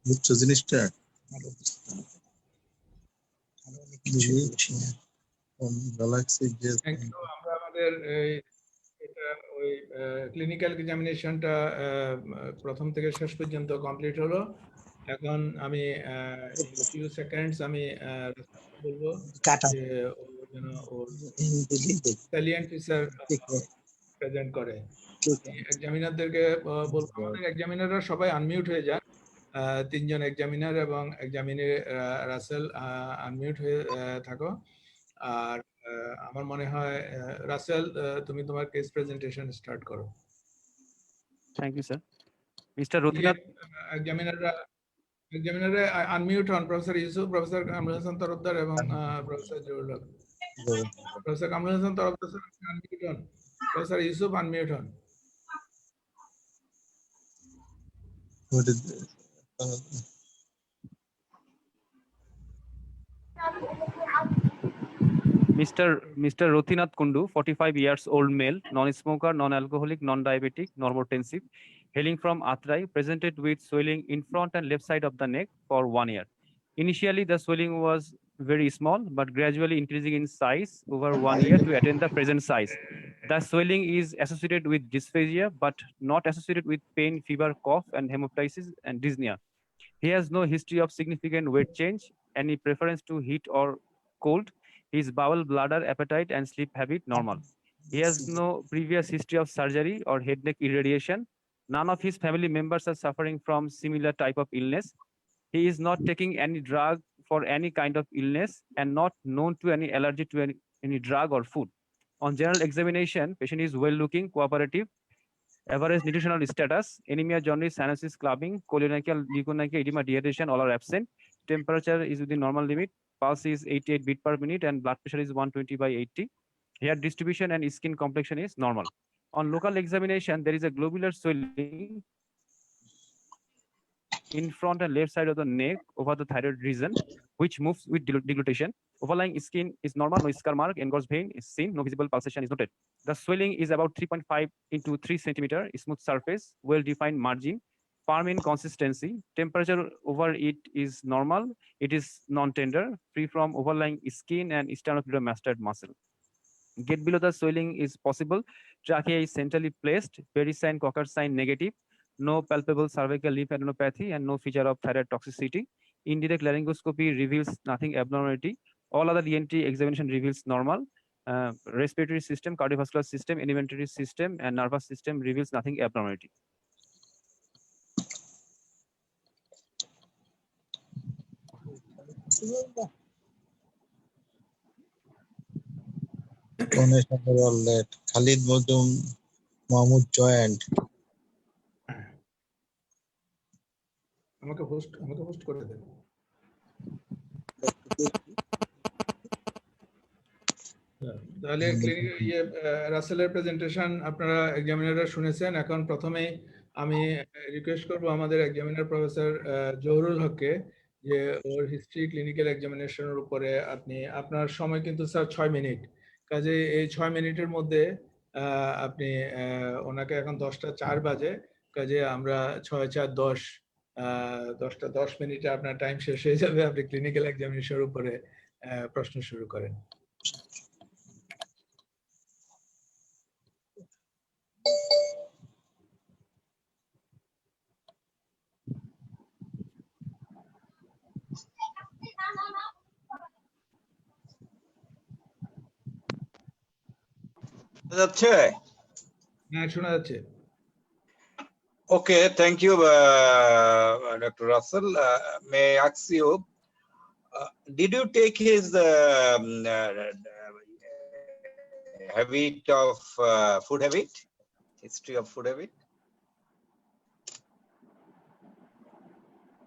বুঝছো জিনিসটা গ্যালাক্সি যে আমরা আমাদের এটা ওই ক্লিনিক্যাল এক্সামিনেশনটা প্রথম থেকে শেষ পর্যন্ত কমপ্লিট হলো। এখন আমি ফিউ সেকেন্ডস আমি বলবো যে ও যেন ওর স্যালিয়েন্ট ফিচার প্রেজেন্ট করে। এক্সামিনারদেরকে বলবো আমাদের এক্সামিনাররা সবাই আনমিউট হয়ে যান। তিনজন এক্সামিনার এবং এক্সামিনার রাসেল আনমিউট হয়ে থাকো। আর আমার মনে হয় রাসেল তুমি তোমার কেস প্রেজেন্টেশন স্টার্ট করো। Thank you sir. Mister Rotinath এক্সামিনাররা আনমিউট হন। প্রফেসর ইউসুফ, প্রফেসর কামরুল হাসান তরফদার এবং professor Zahurul Haque. Professor Kamrul Hasan Tarafdar unmute হন। প্রফেসর ইউসুফ আনমিউট হন। Mr. Rotinath Kundu, 45 years old male, non-smoker, non-alcoholic, non-diabetic, normotensive, hailing from Atrai, presented with swelling in front and left side of the neck for 1 year. Initially, the swelling was very small, but gradually increasing in size over 1 year to attain the present size. The swelling is associated with dysphagia, but not associated with pain, fever, cough, and hemoptysis and dyspnea. He has no history of significant weight change, any preference to heat or cold. His bowel, bladder, appetite, and sleep habit normal. He has no previous history of surgery or head neck irradiation. None of his family members are suffering from similar type of illness. He is not taking any drug for any kind of illness and not known to any allergy to any drug or food. On general examination, patient is well looking, cooperative, average nutritional status, anemia, jaundice, cyanosis, clubbing, cholionical, leukonychia, edema, dehydration, all are absent. Temperature is within normal limit. Pulse is 88 beat per minute and blood pressure is 120/80. Hair distribution and skin complexion is normal. On local examination, there is a globular swelling in front and left side of the neck over the thyroid region, which moves with deglutition. Overlying skin is normal, no scar mark, engorged vein is seen, no visible pulsation is noted. The swelling is about 3.5 into 3 centimeter, smooth surface, well-defined margin, firm in consistency. Temperature over it is normal. It is non-tender, free from overlying skin and sternocleidomastoid muscle. Get below the swelling is possible. Trachea is centrally placed. Berry-sign, Cocker sign negative. No palpable cervical lymphadenopathy and no feature of thyroid toxicity. Indirect laryngoscopy reveals nothing abnormality. All other ENT examination reveals normal. Respiratory system, cardiovascular system, alimentary system, and nervous system reveals nothing abnormality. Khalid Modum, Mahmoud joined. আমাকে host করে দেন। তাহলে রাসেলের presentation আপনারা এক্সামিনাররা শুনেছেন। এখন প্রথমেই আমি request করব আমাদের এক্সামিনার প্রফেসর জহুরুল হককে যে ওর হিস্ট্রি ক্লিনিক্যাল এক্সামিনেশনের উপরে আপনি আপনার সময় কিন্তু স্যার 6 মিনিট, কাজে এই 6 মিনিটের মধ্যে আপনি ওনাকে এখন 10:04 বাজে, কাজে আমরা 6:04 10টা 10 মিনিটে আপনার টাইম শেষ হয়ে যাবে। আপনি ক্লিনিক্যাল এক্সামিনেশনের উপরে প্রশ্ন শুরু করেন। হ্যাঁ, শোনা যাচ্ছে। Okay, thank you, Dr. Russell. May I ask you, did you take his habit of food habit, history of food habit?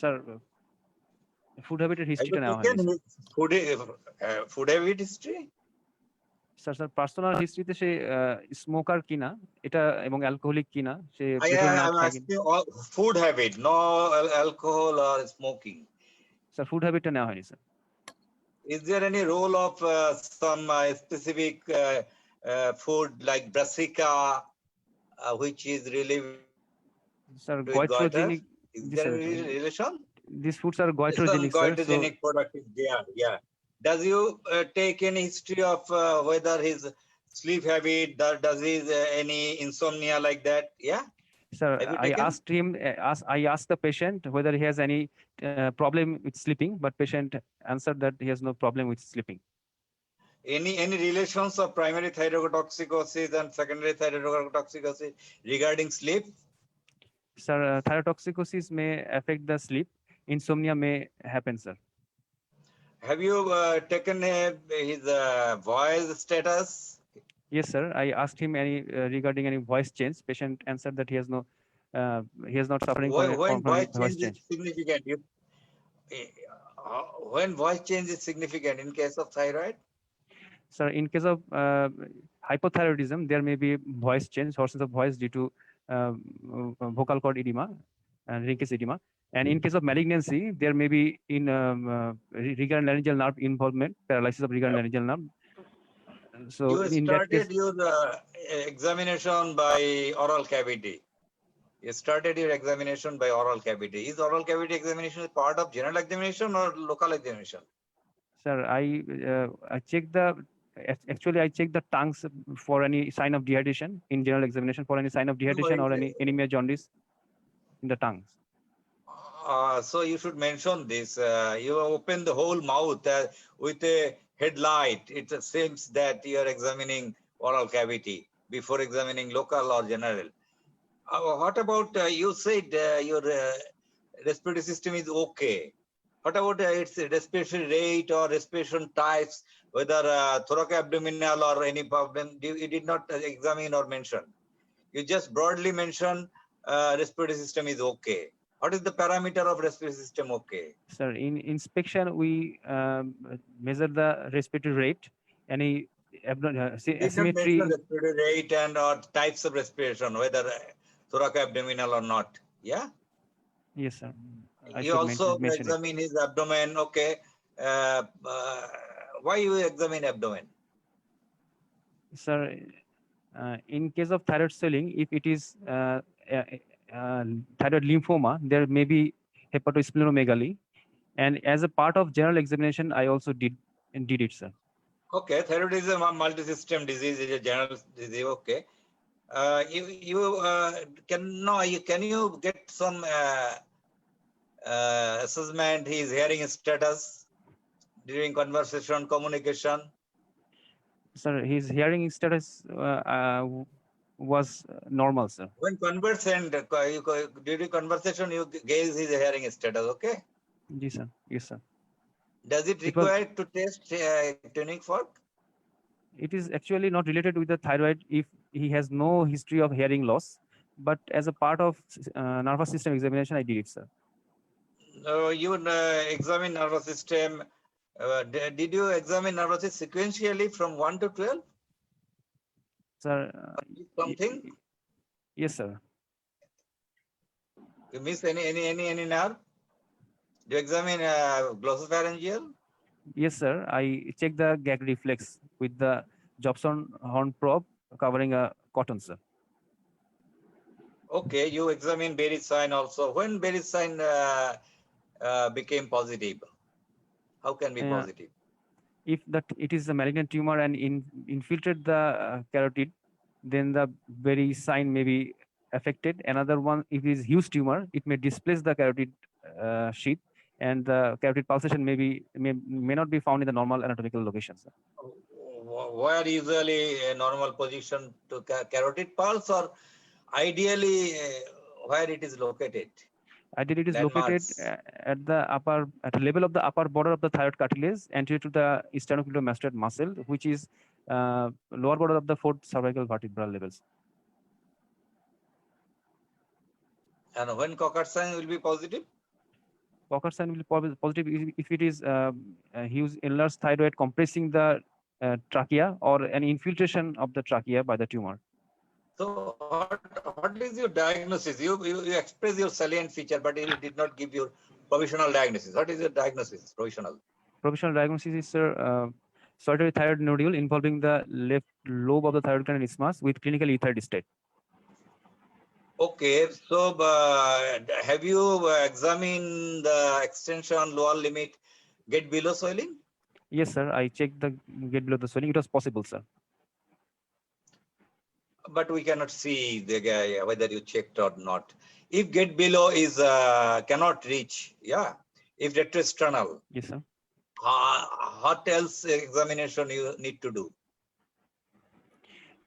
Sir, food habit history now. Food habit history? Sir personal হিস্ট্রিতে সে smoker কিনা এটা এবং alcoholic কিনা সে I prefer না am খায় কিনা asking all food habit, no alcohol or smoking. Sir food হ্যাবিটটা নেওয়া হয়নি sir Is there any role of some specific food like brassica, which is really sir with goiter? goitrogenic Is G there sir any relation? these foods are Some goitrogenic sir so goiterogenic product is there. Yeah. Does you take any history of whether his sleep habit, does he any insomnia like that? Yeah. sir Have you I taken? asked him I asked the patient whether he has any problem with sleeping but patient answered that he has no problem with sleeping Any relations of primary thyrotoxicosis and secondary thyrotoxicosis regarding sleep? sir thyrotoxicosis may affect the sleep insomnia may happen sir Have you taken his voice status? yes sir I asked him any regarding any voice change patient answered that he is not suffering When from voice voice change is change significant, when voice change is significant in case of thyroid? sir in case of hypothyroidism there may be voice change hoarseness of voice due to vocal cord edema and Rinke's edema and in case of malignancy there may be in recurrent laryngeal nerve involvement paralysis of recurrent laryngeal nerve so You in that case started your examination by oral cavity. You started your examination by oral cavity. Is oral cavity examination part of general examination or local examination? sir I check the actually I check the tongues for any sign of dehydration in general examination for any sign of dehydration or any anemia jaundice in the tongues So you should mention this. You open the whole mouth with a headlight. It seems that you are examining oral cavity before examining local or general. What about you said your respiratory system is okay. What about its respiration rate or respiration types, whether thoracoabdominal or any problem? You did not examine or mention. You just broadly mention respiratory system is okay. What is the parameter of respiratory system okay? sir in inspection we measure the respiratory rate any You did not asymmetry mention respiratory rate and or types of respiration, whether thoracoabdominal or not. Yeah. yes sir I You should also mention it examine his abdomen. Okay. Why you examine abdomen? sir in case of thyroid swelling if it is thyroid lymphoma there may be hepatosplenomegaly and as a part of general examination I also did it sir Okay, thyroid is a multi-system disease. Is a general disease. Okay. Can you get some assessment? His hearing status during conversation, communication. sir his hearing status was normal sir When conversant during conversation, you gauge his hearing status. Okay. yes sir yes sir Does it It was- require to test tuning fork? it is actually not related with the thyroid if he has no history of hearing loss but as a part of nervous system examination I did it sir You examine nervous system. Did you examine nervous system sequentially from 1 to 12? sir Something? yes sir You miss any nerve? Do you examine glossopharyngeal? yes sir I check the gag reflex with the Jobson horn probe covering a cotton sir Okay, you examine Berry's sign also. When Berry's sign became positive? How can be positive? if that it is a malignant tumor and infiltrate the carotid then the very sign may be affected another one if it is huge tumor it may displace the carotid sheath and the carotid pulsation may not be found in the normal anatomical location sir. Where usually a normal position to carotid pulse or ideally where it is located? Ideally, it is Landmarks. located at the level of the upper border of the thyroid cartilage anterior to the sternocleidomastoid muscle, which is lower border of the fourth cervical vertebral levels. And when Cocker sign will be positive? Cocker sign will be positive if it is huge enlarged thyroid compressing the trachea or an infiltration of the trachea by the tumor. So what is your diagnosis? You express your salient feature, but you did not give your provisional diagnosis. What is your diagnosis, provisional? Provisional diagnosis is solitary thyroid nodule involving the left lobe of the thyroid gland isthmus with clinical ethyroid state. Okay, so have you examined the extension lower limit get below swelling? Yes, sir. I checked the gate below the swelling. It was possible, sir. But we cannot see the guy whether you checked or not. If get below is cannot reach, yeah. If retroexternal, Yes, sir. what else examination you need to do?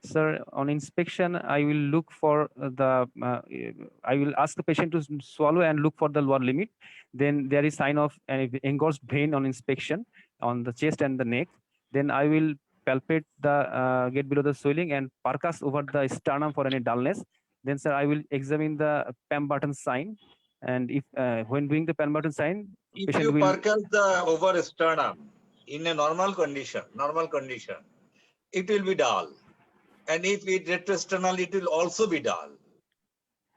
Sir, on inspection, I will look for I will ask the patient to swallow and look for the lower limit. Then there is sign of an engorged vein on inspection on the chest and the neck. Then I will palpate the get below the swelling and percuss over the sternum for any dullness. Then, sir, I will examine the Pemberton sign. And if when doing the Pemberton sign, If patient you will percuss the over sternum in a normal condition, it will be dull. And if it retroexternal, it will also be dull.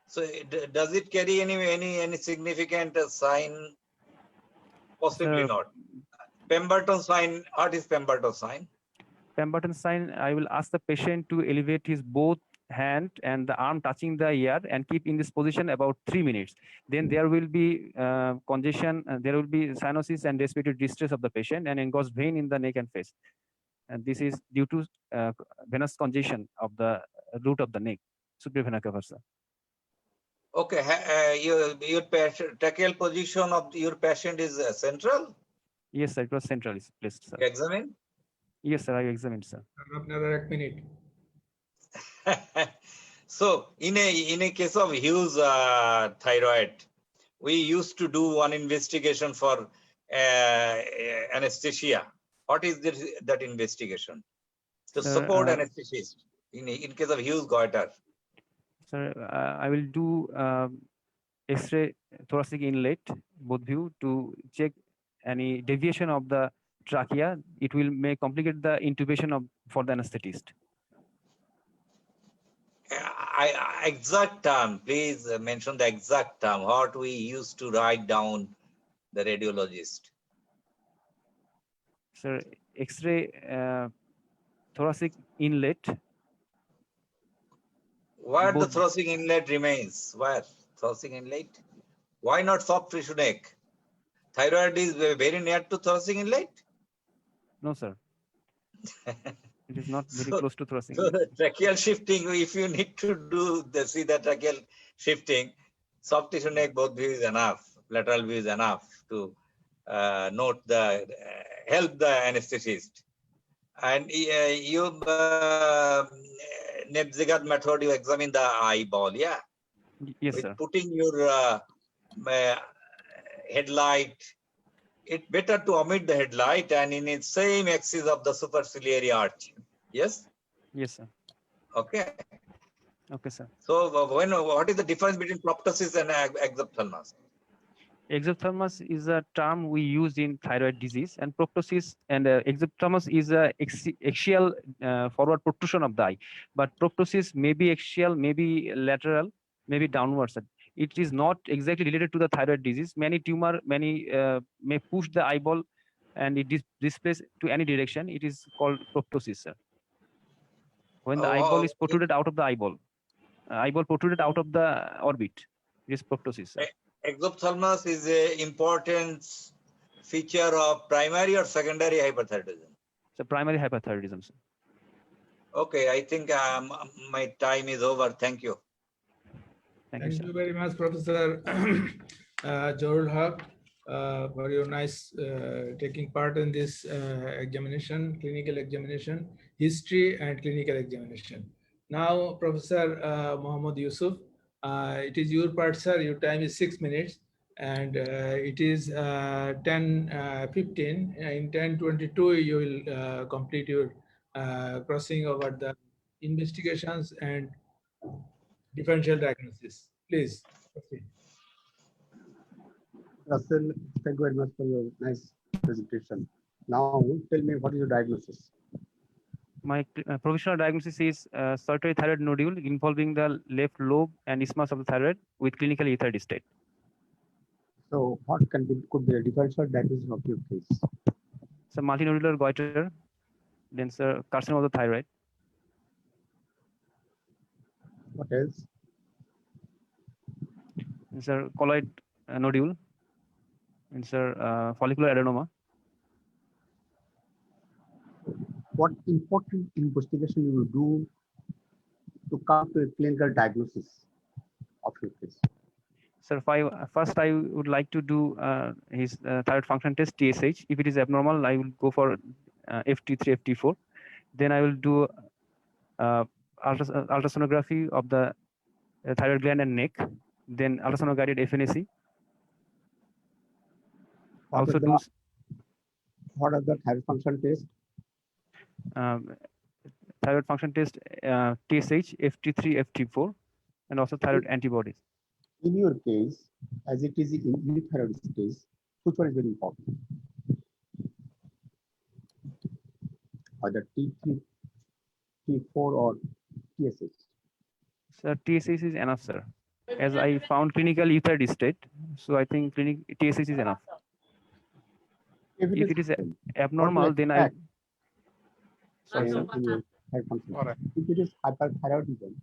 So does it carry any significant sign? Possibly Sir, not. Pemberton sign, what is Pemberton sign? Pemberton sign, I will ask the patient to elevate his both hand and the arm touching the ear and keep in this position about 3 minutes. Then there will be congestion, there will be cyanosis and respiratory distress of the patient and engorged vein in the neck and face. And this is due to venous congestion of the root of the neck, superior vena cava, sir. Okay, your tracheal position of your patient is central? Yes, sir, it was centrally placed, sir. You examine? Yes, sir, I examined, sir. Another minute. So in a case of huge thyroid, we used to do one investigation for anesthesia. What is that investigation? To Sir, support anesthetist in case of huge goiter. Sir, I will do X-ray thoracic inlet, both view, to check any deviation of the trachea. It will may complicate the intubation for the anesthetist. Exact term, please mention the exact term, what we used to write down the radiologist. Sir, X-ray thoracic inlet. Where the Both- thoracic inlet remains? Where? Thoracic inlet? Why not soft tissue neck? Thyroid is very near to thoracic inlet? No, sir. It is not very So- close to thoracic So inlet. tracheal shifting, if you need to do see the tracheal shifting, soft tissue neck both view is enough, lateral view is enough to note the help the anesthetist. And you Nebzigat method, you examine the eyeball, yeah. Yes, With sir. putting your headlight, it's better to omit the headlight and in its same axis of the superciliary arch. Yes. Yes, sir. Okay. Okay, sir. So what is the difference between proptosis and exophthalmos? Exophthalmos is a term we use in thyroid disease, and proptosis and exophthalmos is a axial forward protrusion of the eye. But proptosis may be axial, maybe lateral, maybe downwards. It is not exactly related to the thyroid disease. Many tumor, may push the eyeball, and it displays to any direction. It is called proptosis, sir. When the eyeball is protruded out of the eyeball protruded out of the orbit, it is proptosis, sir. Exophthalmos is an important feature of primary or secondary hyperthyroidism. So primary hyperthyroidism, sir. Okay, I think my time is over. Thank you. Thank you, Thank sir. you very much, Professor Jorul Haq, for your nice taking part in this examination, clinical examination, history and clinical examination. Now, Professor Mohammad Yusuf, it is your part, sir. Your time is 6 minutes, and it is 10:15. In 10:22, you will complete your crossing over the investigations and differential diagnosis. Please proceed. Russell, thank you very much for your nice presentation. Now, tell me what is your diagnosis? My provisional diagnosis is solitary thyroid nodule involving the left lobe and isthmus of the thyroid with clinical ethyroid state. So what could be a differential diagnosis of your case? So multinodular goiter, then sir carcinoma of the thyroid. What else? And sir colloid nodule, and sir follicular adenoma. What important investigation you will do to come to a clinical diagnosis of your case? Sir, first I would like to do his thyroid function test, TSH. If it is abnormal, I will go for FT3, FT4. Then I will do ultrasonography of the thyroid gland and neck. Then ultrasound guided FNAC. Also do what are the thyroid function test? Thyroid function test, TSH, FT3, FT4, and also thyroid antibodies. In your case, as it is in euthyroid stage, which one is very important? Either T3, T4, or TSH? Sir, TSH is enough, sir. As I found clinical ethyroid state, so I think TSH is enough. If it is abnormal, then I. Sorry, sir. If it is hyperthyroidism,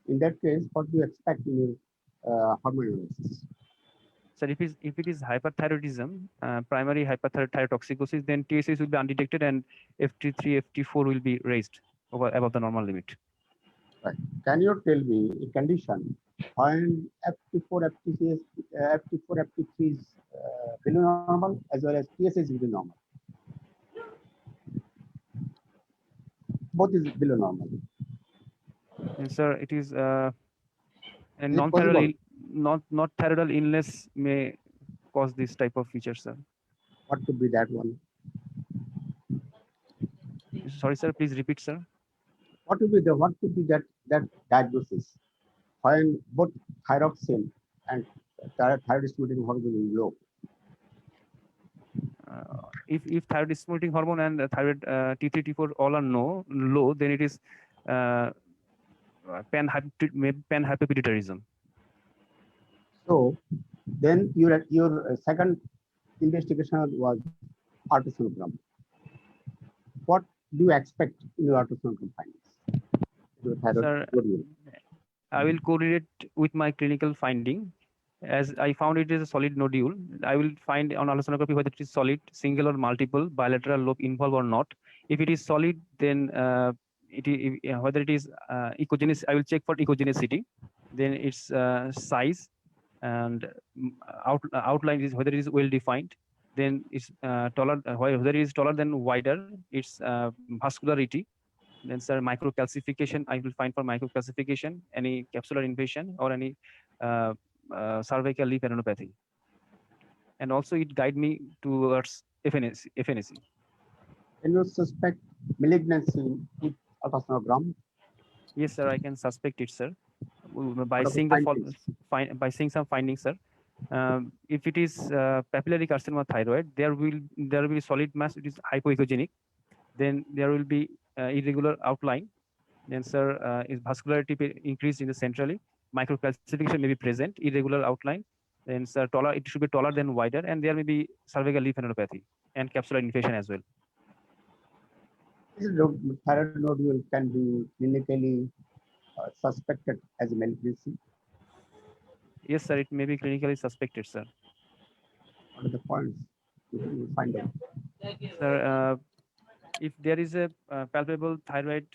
in that case, what do you expect in your hormone analysis? Sir, if it is hyperthyroidism, primary hyperthyrotoxicosis, then TSH will be undetected and FT3, FT4 will be raised above the normal limit. Right. Can you tell me a condition when FT4, FT3 is below normal as well as TSH is below normal? Both is below normal. And sir, it is a non-thyroidal illness may cause this type of feature, sir. What could be that one? Sorry, sir. Please repeat, sir. What could be that diagnosis when both thyroxine and thyroid stimulating hormone is low? If thyroid stimulating hormone and thyroid T3, T4 all are low, then it is panhypopituitarism. So then your second investigation was ultrasonogram. What do you expect in your ultrasonogram findings? Sir, I will correlate with my clinical finding. As I found it is a solid nodule, I will find on ultrasonography whether it is solid, single or multiple, bilateral lobe involved or not. If it is solid, then whether it is echogeneous, I will check for echogenicity. Then its size and outline is whether it is well defined. Then it's taller, whether it is taller than wider, its vascularity. Then sir, microcalcification, I will find for microcalcification, any capsular invasion or any cervical leaf adenopathy. And also it guide me towards FNAC. Can you suspect malignancy with ultrasonogram? Yes, sir, I can suspect it, sir. By seeing some findings, sir. If it is papillary carcinoma thyroid, there will be solid mass. It is hypoechogenic. Then there will be irregular outline. Then, sir, is vascularity increased in the centrally. Microcalcification may be present, irregular outline. Then, sir, it should be taller than wider, and there may be cervical leaf adenopathy and capsular infection as well. Thyroid nodule can be clinically suspected as a malignancy. Yes, sir, it may be clinically suspected, sir. What are the points you find out? Sir, if there is a palpable thyroid,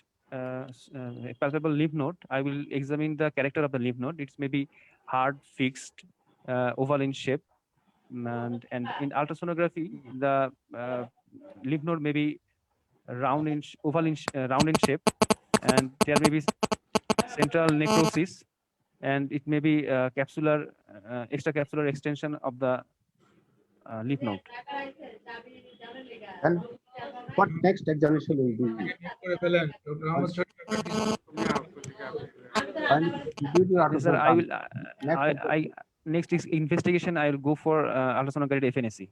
palpable lymph node, I will examine the character of the lymph node. It may be hard, fixed, oval in shape, and in ultrasonography, the lymph node may be round in shape, and there may be central necrosis, and it may be capsular, extracapsular extension of the lymph node. And what next examination will do? Sir, I will. Next investigation, I will go for ultrasound guided FNAC.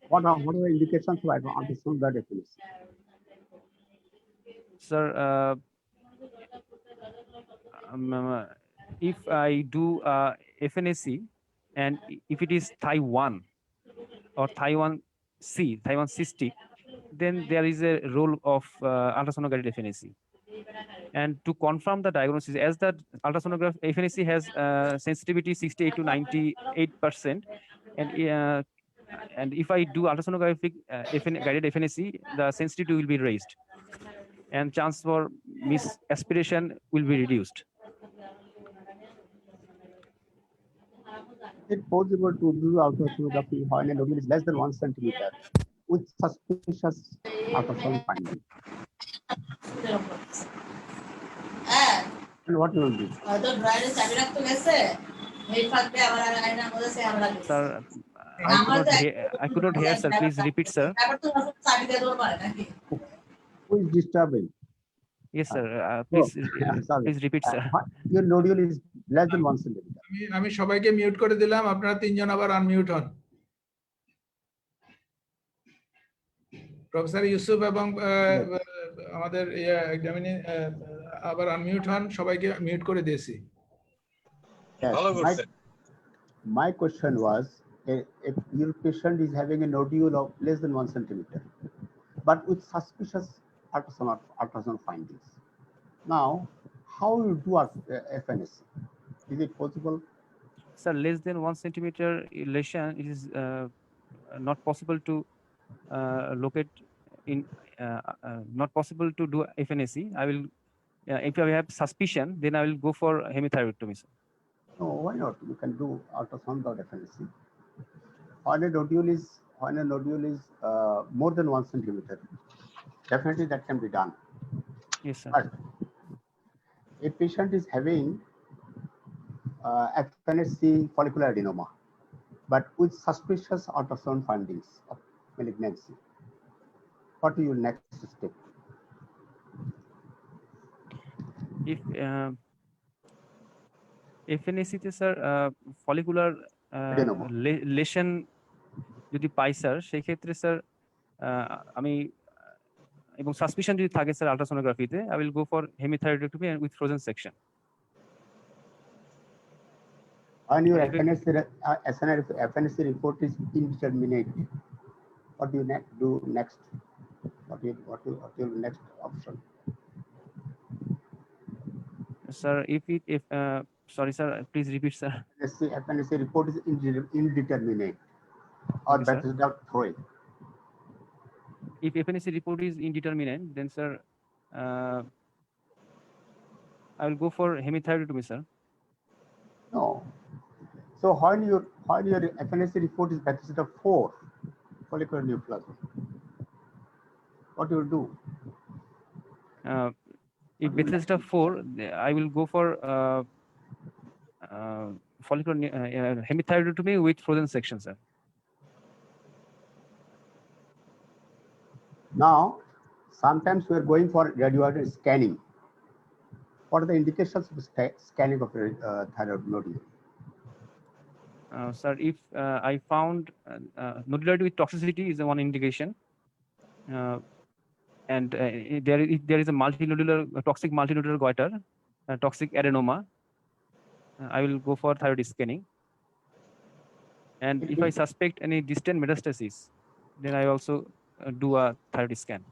What are the indications for ultrasound guided FNAC? Sir, if I do FNAC and if it is Thai1 or Thai1 cystic, then there is a role of ultrasonography FNAC. And to confirm the diagnosis, as the ultrasonography FNAC has sensitivity 68 to 98%, and if I do ultrasonographic guided FNAC, the sensitivity will be raised, and chance for misaspiration will be reduced. Is it possible to do ultrasonography when a nodule is less than 1 centimeter with suspicious ultrasound finding? And what you will do? Sir, I could not hear, sir. Please repeat, sir. Who is disturbing? Yes, sir. Please, Sorry. please repeat, sir. Your nodule is less than 1 centimeter. আমি সবাইকে mute করে দিলাম, আপনারা তিনজন আবার unmute হন। Professor Yusuf এবং আমাদের এক্সামিনিং আবার আনমিউট হন, সবাইকে মিউট করে দিয়েছি। My question was, if your patient is having a nodule of less than 1 centimeter, but with suspicious ultrasound findings, now how you do FNAC? Is it possible? Sir, less than 1 centimeter lesion, it is not possible to locate in, not possible to do FNAC. I will, if I have suspicion, then I will go for hemithyroidectomy, sir. No, why not? You can do ultrasound without FNAC. When a nodule is more than 1 centimeter, definitely that can be done. Yes, sir. But a patient is having FNAC follicular adenoma, but with suspicious ultrasound findings of malignancy. What is your next step? If FNAC তে sir follicular lesson যদি পাই sir, সেই ক্ষেত্রে sir আমি এবং suspicion যদি থাকে sir আল্ট্রাসোনোগ্রাফিতে, I will go for hemithyroidectomy with frozen section. When your FNAC report is indeterminate, what do you do next? What your next option? Sir, if sorry sir, please repeat, sir. FNAC report is indeterminate or Okay, that is not throw. If FNAC report is indeterminate, then sir, I will go for hemithyroidectomy, sir. No. So when your FNAC report is Bethesda 4, follicular neoplasm, what you will do? If Bethesda 4, I will go for follicular hemithyroidectomy with frozen section, sir. Now, sometimes we are going for radioactive scanning. What are the indications of scanning of thyroid nodule? Sir, if I found nodularity with toxicity is the one indication, and there is a toxic multinodular goiter, toxic adenoma, I will go for thyroid scanning. And if I suspect any distant metastasis, then I also do a thyroid scan.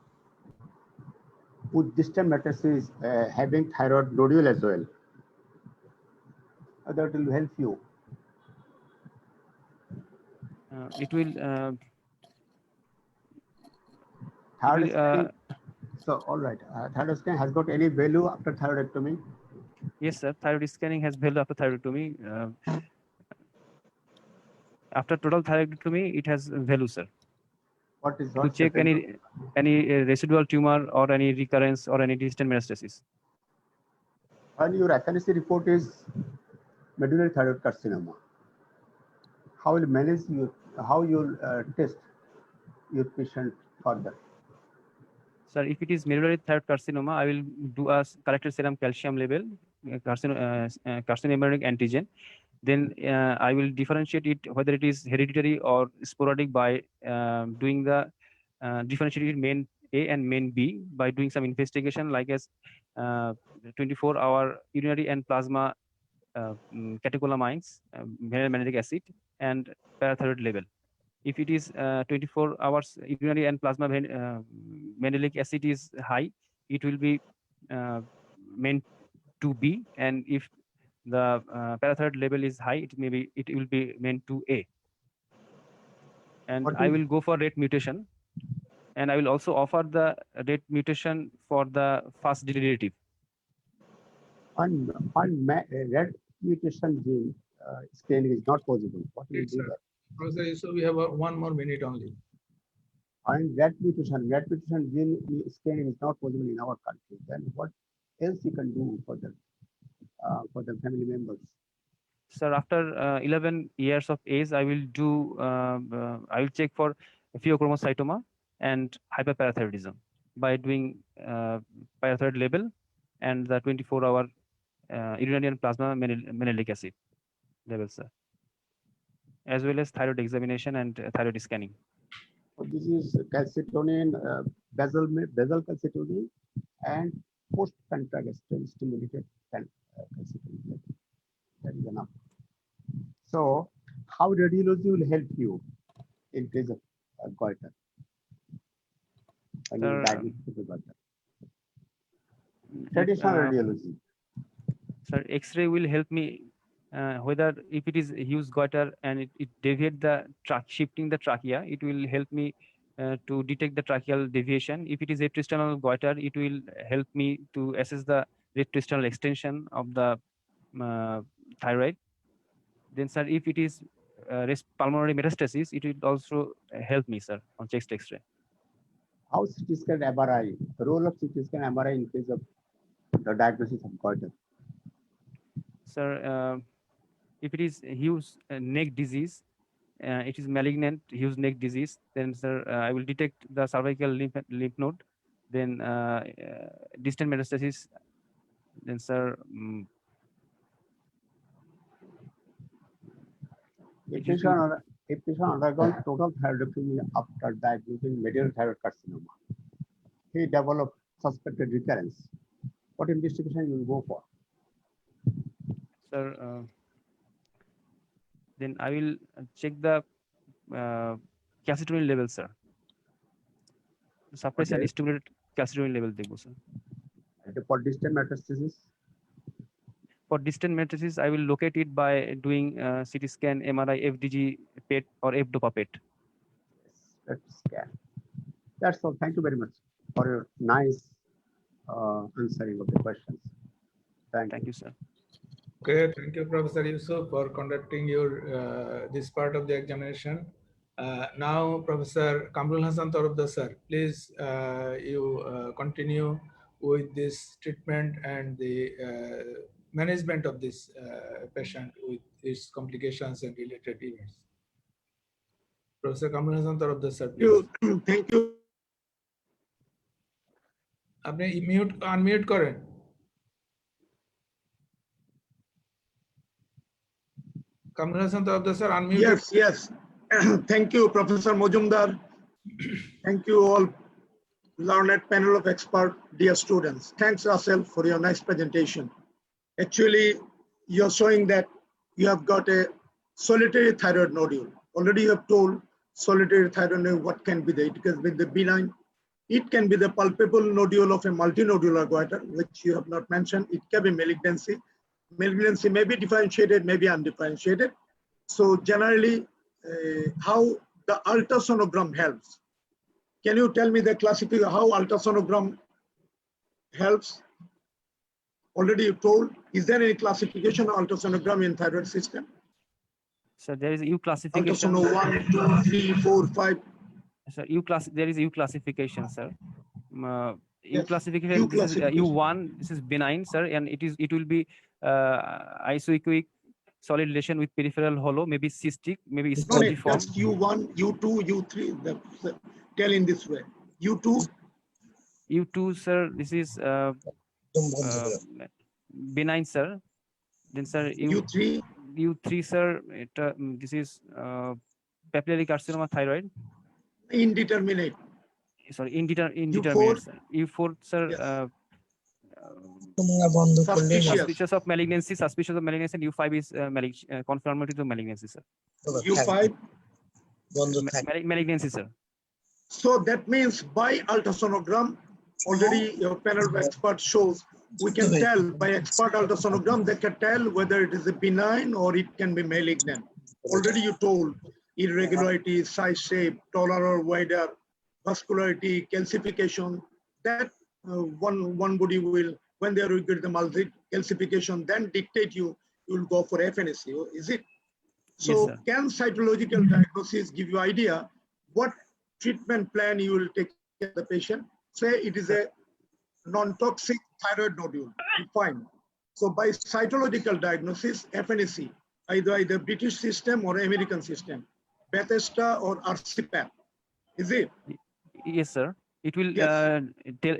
With distant metastasis having thyroid nodule as well, that will help you. It will. So, all right. Thyroid scan has got any value after thyroidectomy? Yes, sir. Thyroid scanning has value after thyroidectomy. After total thyroidectomy, it has value, sir. What is to check any residual tumor or any recurrence or any distant metastasis. When your FNAC report is medullary thyroid carcinoma, how will manage how you'll test your patient further? Sir, if it is medullary thyroid carcinoma, I will do a corrected serum calcium level, carcinomembranous antigen. Then I will differentiate it whether it is hereditary or sporadic by doing the differentiated main A and main B by doing some investigation like as 24-hour urinary and plasma catecholamines, vanillamic acid, and parathyroid level. If it is 24 hours urinary and plasma vanillic acid is high, it will be meant to B, and if the parathyroid level is high, it will be meant to A. And What I is- will go for rate mutation, and I will also offer the rate mutation for the fast derivative. on red mutation gene screening is not possible. What will Yes, do sir. that? Professor Yusuf, we have 1 more minute only. And red mutation gene screening is not possible in our country. Then what else you can do for the family members? Sir, after 11 years of age, I will do. I will check for pheochromocytoma and hyperparathyroidism by doing parathyroid level and the 24-hour urinary and plasma vanillic acid level, sir, as well as thyroid examination and thyroid scanning. So this is calcitonin, basal calcitonin, and post-contractile stimulated calcitonin. That is enough. So, how radiology will help you in case of goiter? When you Sir, diagnose the goiter. Traditional radiology. Sir, X-ray will help me whether if it is huge goiter and it deviate the shifting the trachea, it will help me to detect the tracheal deviation. If it is retrosternal goiter, it will help me to assess the retrosternal extension of the thyroid. Then, sir, if it is pulmonary metastasis, it will also help me, sir, on chest X-ray. How CT scan MRI, the role of CT scan MRI in case of the diagnosis of goiter? Sir, if it is huge neck disease, it is malignant huge neck disease, then sir, I will detect the cervical lymph node, then distant metastasis, then sir, If patient undergoes total thyroidectomy after diagnosing medial thyroid carcinoma, he develops suspected recurrence. What investigation you will go for? sir, then I will check the calcitonin level, sir. Suppress and Okay. stimulate calcitonin level, sir. And for distant metastasis, For distant metastasis, I will locate it by doing CT scan, MRI, FDG PET, or F-DOPA PET. let's scan. That's all. Thank you very much for your nice answering of the questions. Thank you, sir. Okay, thank you, Professor Yusuf, for conducting your this part of the examination. Now, Professor Kamrul Hasan Tarabda, sir, please you continue with this treatment and the management of this patient with its complications and related events. Professor Kamrul Hasan Tarabda, sir, please. Thank you. আপনি unmute করেন. Kamrul Hasan Tarabda, sir, unmute. Yes. Thank you, Professor Mojumdar. Thank you all, learned panel of experts, dear students. Thanks, Russell, for your nice presentation. Actually, you're showing that you have got a solitary thyroid nodule. Already you have told solitary thyroid nodule what can be it can be the benign. It can be the palpable nodule of a multinodular goiter, which you have not mentioned. It can be malignancy. Malignancy may be differentiated, may be undifferentiated. So generally, how the ultrasonogram helps. Can you tell me the classification, how ultrasonogram helps? Already you told, is there any classification of ultrasonogram in thyroid system? So there is U classification. Ultrasound 1, 2, 3, 4, 5. Sir, there is U classification, sir. U Yes, classification. U This is classification. U1. This is benign, sir, and it will be isoechoic solid lesion with peripheral hollow, maybe cystic, maybe No, spongiform. that's U1, U2, U3. Tell in this way. U2. U2, sir. This is benign, sir. Then, sir, U3. U3, sir. This is papillary carcinoma thyroid. Indeterminate. sorry, indeterminate, U4? sir. U4, sir. Yes. তোমরা বন্ধ করলে Suspicious. Suspicious of malignancy, and U5 is confirmatory to malignancy, sir. U5? বন্ধ থাকে Malignancy, sir. So that means by ultrasonogram, already your panel of experts shows we can tell by expert ultrasonogram, they can tell whether it is a benign or it can be malignant. Already you told irregularity, size, shape, taller or wider, vascularity, calcification, that one body will, when they are with the multi calcification, then dictate you will go for FNC, is it? So Yes, sir. can cytological diagnosis give you idea what treatment plan you will take care of the patient? Say it is a non-toxic thyroid nodule, fine. So by cytological diagnosis, FNC, either British system or American system, Bethesda or RCPAP, is it? Yes, sir. It will Yes. tell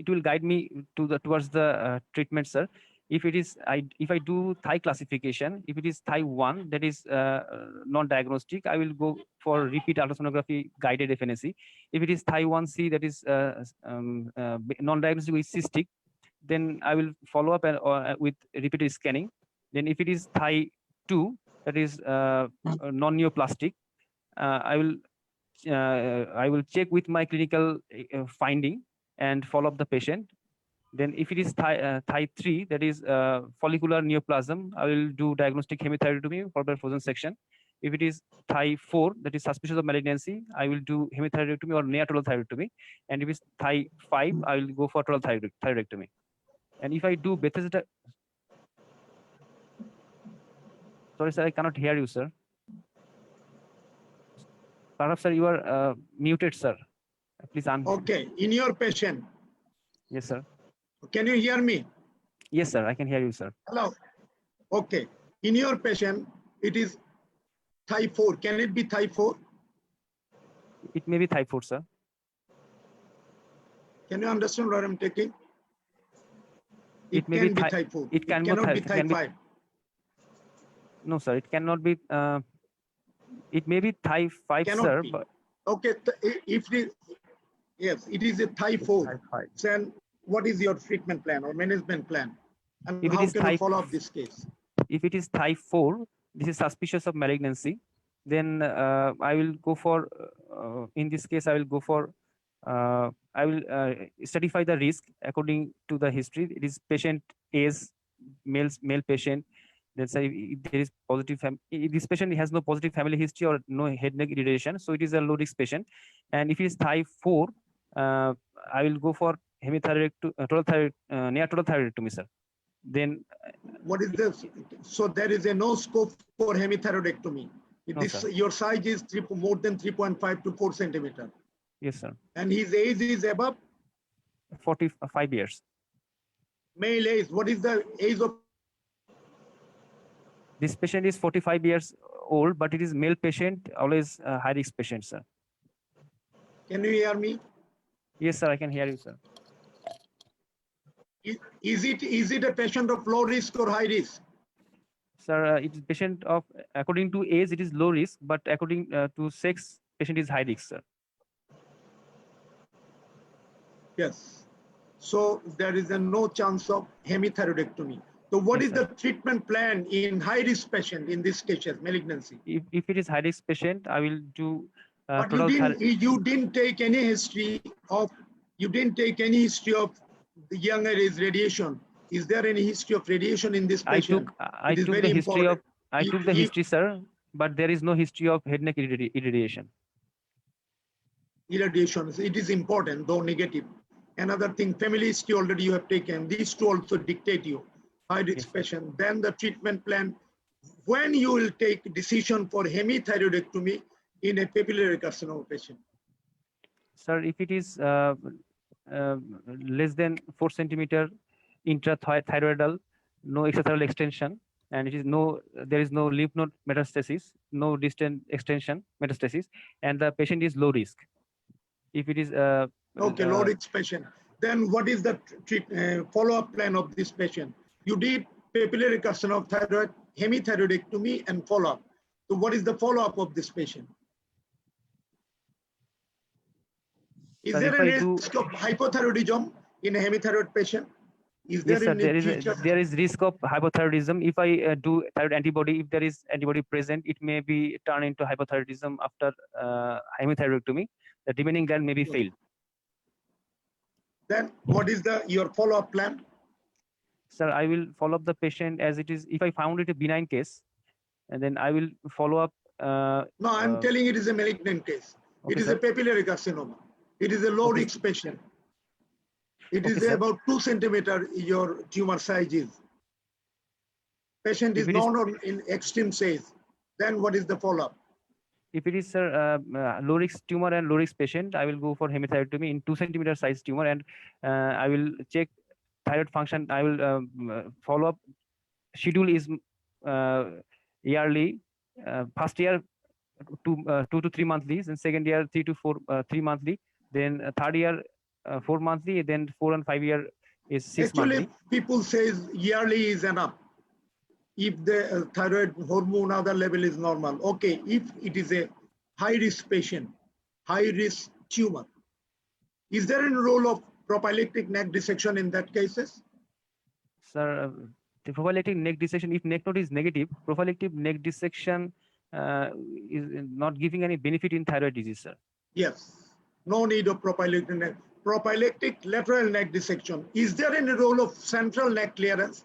it will guide me towards the treatment, sir. If it is if I do Thai classification, if it is Thai 1, that is non-diagnostic, I will go for repeat ultrasonography guided FNAC. If it is Thai 1C, that is non-diagnostic with cystic, then I will follow up with repeated scanning. Then if it is Thai 2, that is non-neoplastic, I will check with my clinical finding and follow up the patient. Then if it is Thai 3, that is follicular neoplasm, I will do diagnostic hemothyroidotomy for the frozen section. If it is Thai 4, that is suspicious of malignancy, I will do hemothyroidotomy or near-total thyroidectomy. And if it's Thai 5, I will go for total thyroidectomy. And if I do Bethesda, sorry sir, I cannot hear you, sir. Perhaps sir, you are muted, sir. Please unmute. Okay, in your patient, Yes, sir. can you hear me? Yes, sir, I can hear you, sir. Hello. Okay, in your patient, it is Thai 4. Can it be Thai 4? It may be Thai 4, sir. Can you understand what I'm taking? It may can be be Thai- Thai 4. it can cannot be be Thai can be- 5. No, sir, it cannot be. It may be Thai 5, Cannot sir. be. But Okay, if it, yes, it is a Thai 4. Then what is your treatment plan or management plan? And If it how is can you Thai- follow up this case? if it is Thai 4, this is suspicious of malignancy. Then I will go for. In this case, I will go for. I will stratify the risk according to the history. It is patient age, male patient. Let's say if there is positive, if this patient has no positive family history or no head neck irritation, so it is a low risk patient. And if it is Thai 4, I will go for total thyroid, near total thyroidectomy, sir. Then What is this? So there is a no scope for hemithyroidectomy. If No, this sir. your size is more than 3.5 to 4 centimeter, yes, sir, and his age is above 45 years. male age. What is the age of? This patient is 45 years old, but it is male patient, always high risk patient, sir. Can you hear me? Yes, sir, I can hear you, sir. Is it a patient of low risk or high risk? Sir, it is patient of, according to age, it is low risk, but according to sex, patient is high risk, sir. Yes. So there is no chance of hemithyroidectomy. So what Yes, is the treatment plan in high risk patient in this case, malignancy? If it is high risk patient, I will do But total you didn't take any history of the younger age radiation. Is there any history of radiation in this patient? I It is took very the history important. of I took the history, sir, but there is no history of head neck irradiation. Irradiation. It is important, though negative. Another thing, family history already you have taken. These two also dictate you. High risk Yes, sir. patient. Then the treatment plan. When you will take decision for hemithyroidectomy in a papillary carcinoma patient. Sir, if it is less than 4 centimeter intrathyroidal, no extrathyroidal extension, and it is there is no lymph node metastasis, no distant extension metastasis, and the patient is low risk. If it is Okay, low risk patient. Then what is the follow-up plan of this patient? You did papillary carcinoma of thyroid, hemithyroidectomy, and follow-up. So what is the follow-up of this patient? Is Sir, there if a I do, risk of hypothyroidism in a hemithyroid patient? Is yes, there sir, in future? there is risk of hypothyroidism. If I do thyroid antibody, if there is antibody present, it may be turned into hypothyroidism after hemithyroidectomy. The remaining gland may be failed. Then what is your follow-up plan? Sir, I will follow up the patient as it is. If I found it a benign case, and then I will follow up. No, I'm telling it is a malignant case. Okay, It is sir. a papillary carcinoma. It is a low Okay. risk patient. It Okay, is sir. about 2 centimeter your tumor size is. Patient If is it is- not in extreme size. Then what is the follow-up? If it is, sir, low risk tumor and low risk patient, I will go for hemithyroidectomy in 2 centimeter size tumor, and I will check thyroid function. I will follow up. Schedule is yearly. First year 2 to 3 monthly, and second year 3 to 4 3 monthly. Then third year 4 monthly. Then 4 and 5 year is 6 Actually, monthly. people says yearly is enough. If the thyroid hormone other level is normal. Okay, if it is a high risk patient, high risk tumor, is there a role of prophylactic neck dissection in that cases? Sir, the prophylactic neck dissection, if neck node is negative, prophylactic neck dissection is not giving any benefit in thyroid disease, sir. Yes, no need of prophylactic neck. Prophylactic lateral neck dissection. Is there any role of central neck clearance?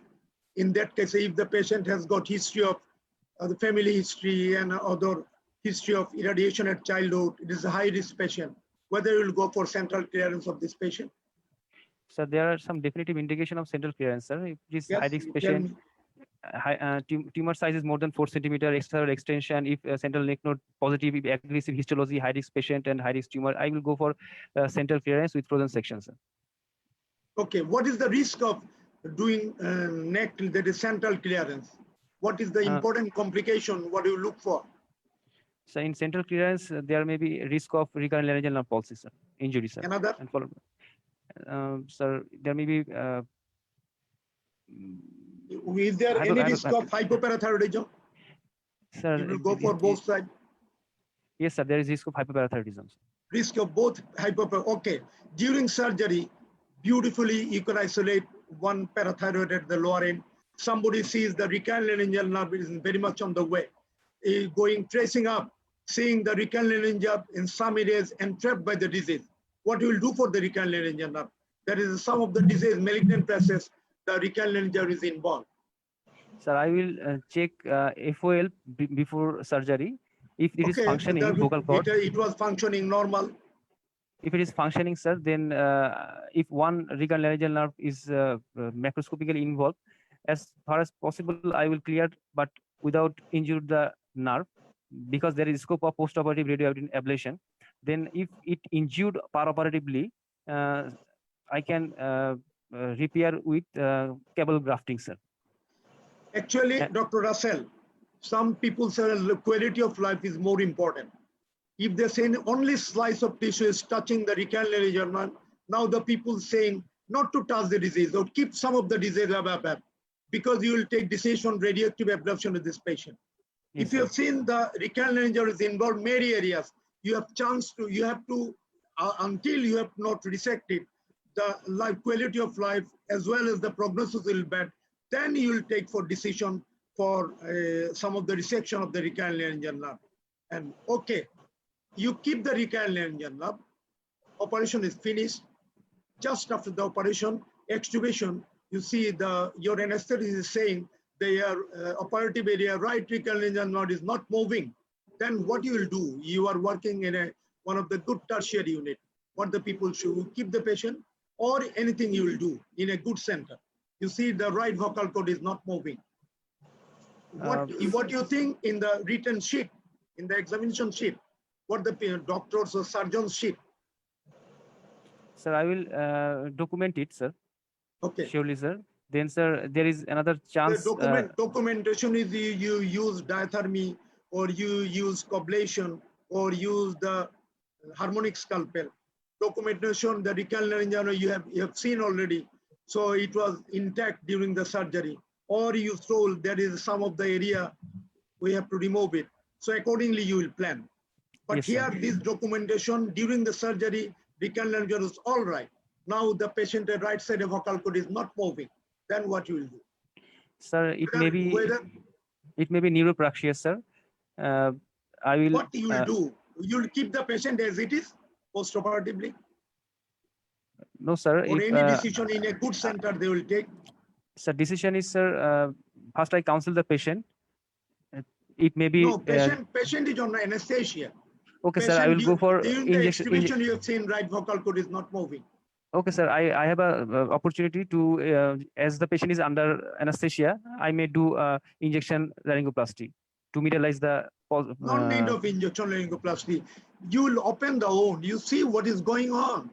In that case, if the patient has got history of the family history and other history of irradiation at childhood, it is a high risk patient, whether you will go for central clearance of this patient? So there are some definitive indication of central clearance, sir. If this Yes, high risk you patient, can- tumor size is more than 4 centimeter, external extension, if central neck node positive, if aggressive histology, high risk patient and high risk tumor, I will go for central clearance with frozen section, sir. Okay, what is the risk of doing neck that is central clearance? What is the important complication? What do you look for? So in central clearance, there may be risk of recurrent laryngeal nerve palsy, sir, injury, sir. Another? And followed, sir, there may be Is there any risk of hypoparathyroidism? sir, You will go for both sides. yes, sir, there is risk of hyperparathyroidism. Risk of both okay. During surgery, beautifully you can isolate one parathyroid at the lower end. Somebody sees the recurrent laryngeal nerve is very much on the way. Tracing up, seeing the recurrent laryngeal in some areas entrapped by the disease. What you will do for the recurrent laryngeal nerve? That is some of the disease, malignant process, the recurrent laryngeal is involved. Sir, I will check FOL before surgery. If it is functioning, vocal cord. It was functioning normal. If it is functioning, sir, then if one recurrent laryngeal nerve is macroscopically involved, as far as possible, I will clear, but without injure the nerve, because there is scope of postoperative radioiodine ablation. Then if it injured perioperatively, I can repair with cable grafting, sir. Actually, Dr. Russell, some people say the quality of life is more important. If they say only slice of tissue is touching the recurrent laryngeal nerve, now the people saying not to touch the disease or keep some of the disease because you will take decision on radioactive ablation of this patient. Yes, if you have seen the recurrent laryngeal is involved many areas, you have to until you have not resected, the quality of life as well as the prognosis will be bad. Then you will take for decision for some of the resection of the recurrent laryngeal nerve. And okay, you keep the recurrent laryngeal nerve, operation is finished. Just after the operation, extubation, you see your anesthetist is saying the operative area, right recurrent laryngeal nerve is not moving. Then what you will do? You are working in one of the good tertiary unit. What the people should keep the patient or anything you will do in a good center. You see the right vocal cord is not moving. What you think in the written sheet, in the examination sheet, what the doctors or surgeons sheet? Sir, I will document it, sir. Okay. Surely, sir. Then, sir, there is another chance. The documentation is you use diathermy or you use coblation or use the harmonic scalpel. Documentation, the recurrent laryngeal you have seen already. So it was intact during the surgery. Or you told there is some of the area we have to remove it. So accordingly you will plan. But yes, here, this documentation during the surgery, recurrent laryngeal is all right. Now the patient at right side of vocal cord is not moving. Then what you will do? Sir, it may be neuropraxia, sir. I will. What you will do? You'll keep the patient as it is postoperatively. No, sir. Or if, any decision in a good center they will take. Sir, decision is, sir. First, I counsel the patient. It may be. No, patient is on anesthesia. Okay, Patient, sir. I will go for during the extubation. You have seen right vocal cord is not moving. Okay, sir. I have a opportunity to, as the patient is under anesthesia, I may do injection laryngoplasty to medialize the. No need of injection laryngoplasty. You will open the wound. You see what is going on.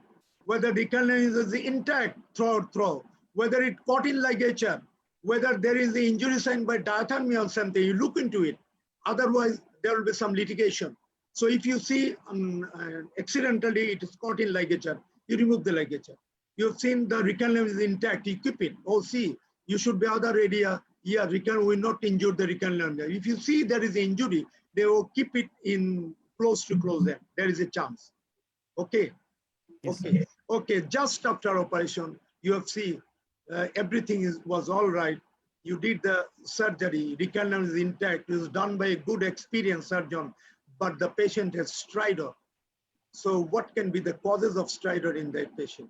Whether the recurrent is intact throughout, whether it caught in ligature, whether there is the injury sign by diathermy or something. You look into it. Otherwise, there will be some litigation. So if you see accidentally it is caught in ligature, you remove the ligature. You have seen the recurrent is intact, you keep it. Oh, see, you should be other area. Yeah, recurrent will not injure the recurrent. If you see there is injury, they will keep it in close to close end. There is a chance. Okay. Yes, Okay. sir. Okay. Just after operation, you have seen everything was all right. You did the surgery. Recurrent is intact. It was done by a good experienced surgeon, but the patient has stridor. So what can be the causes of stridor in that patient?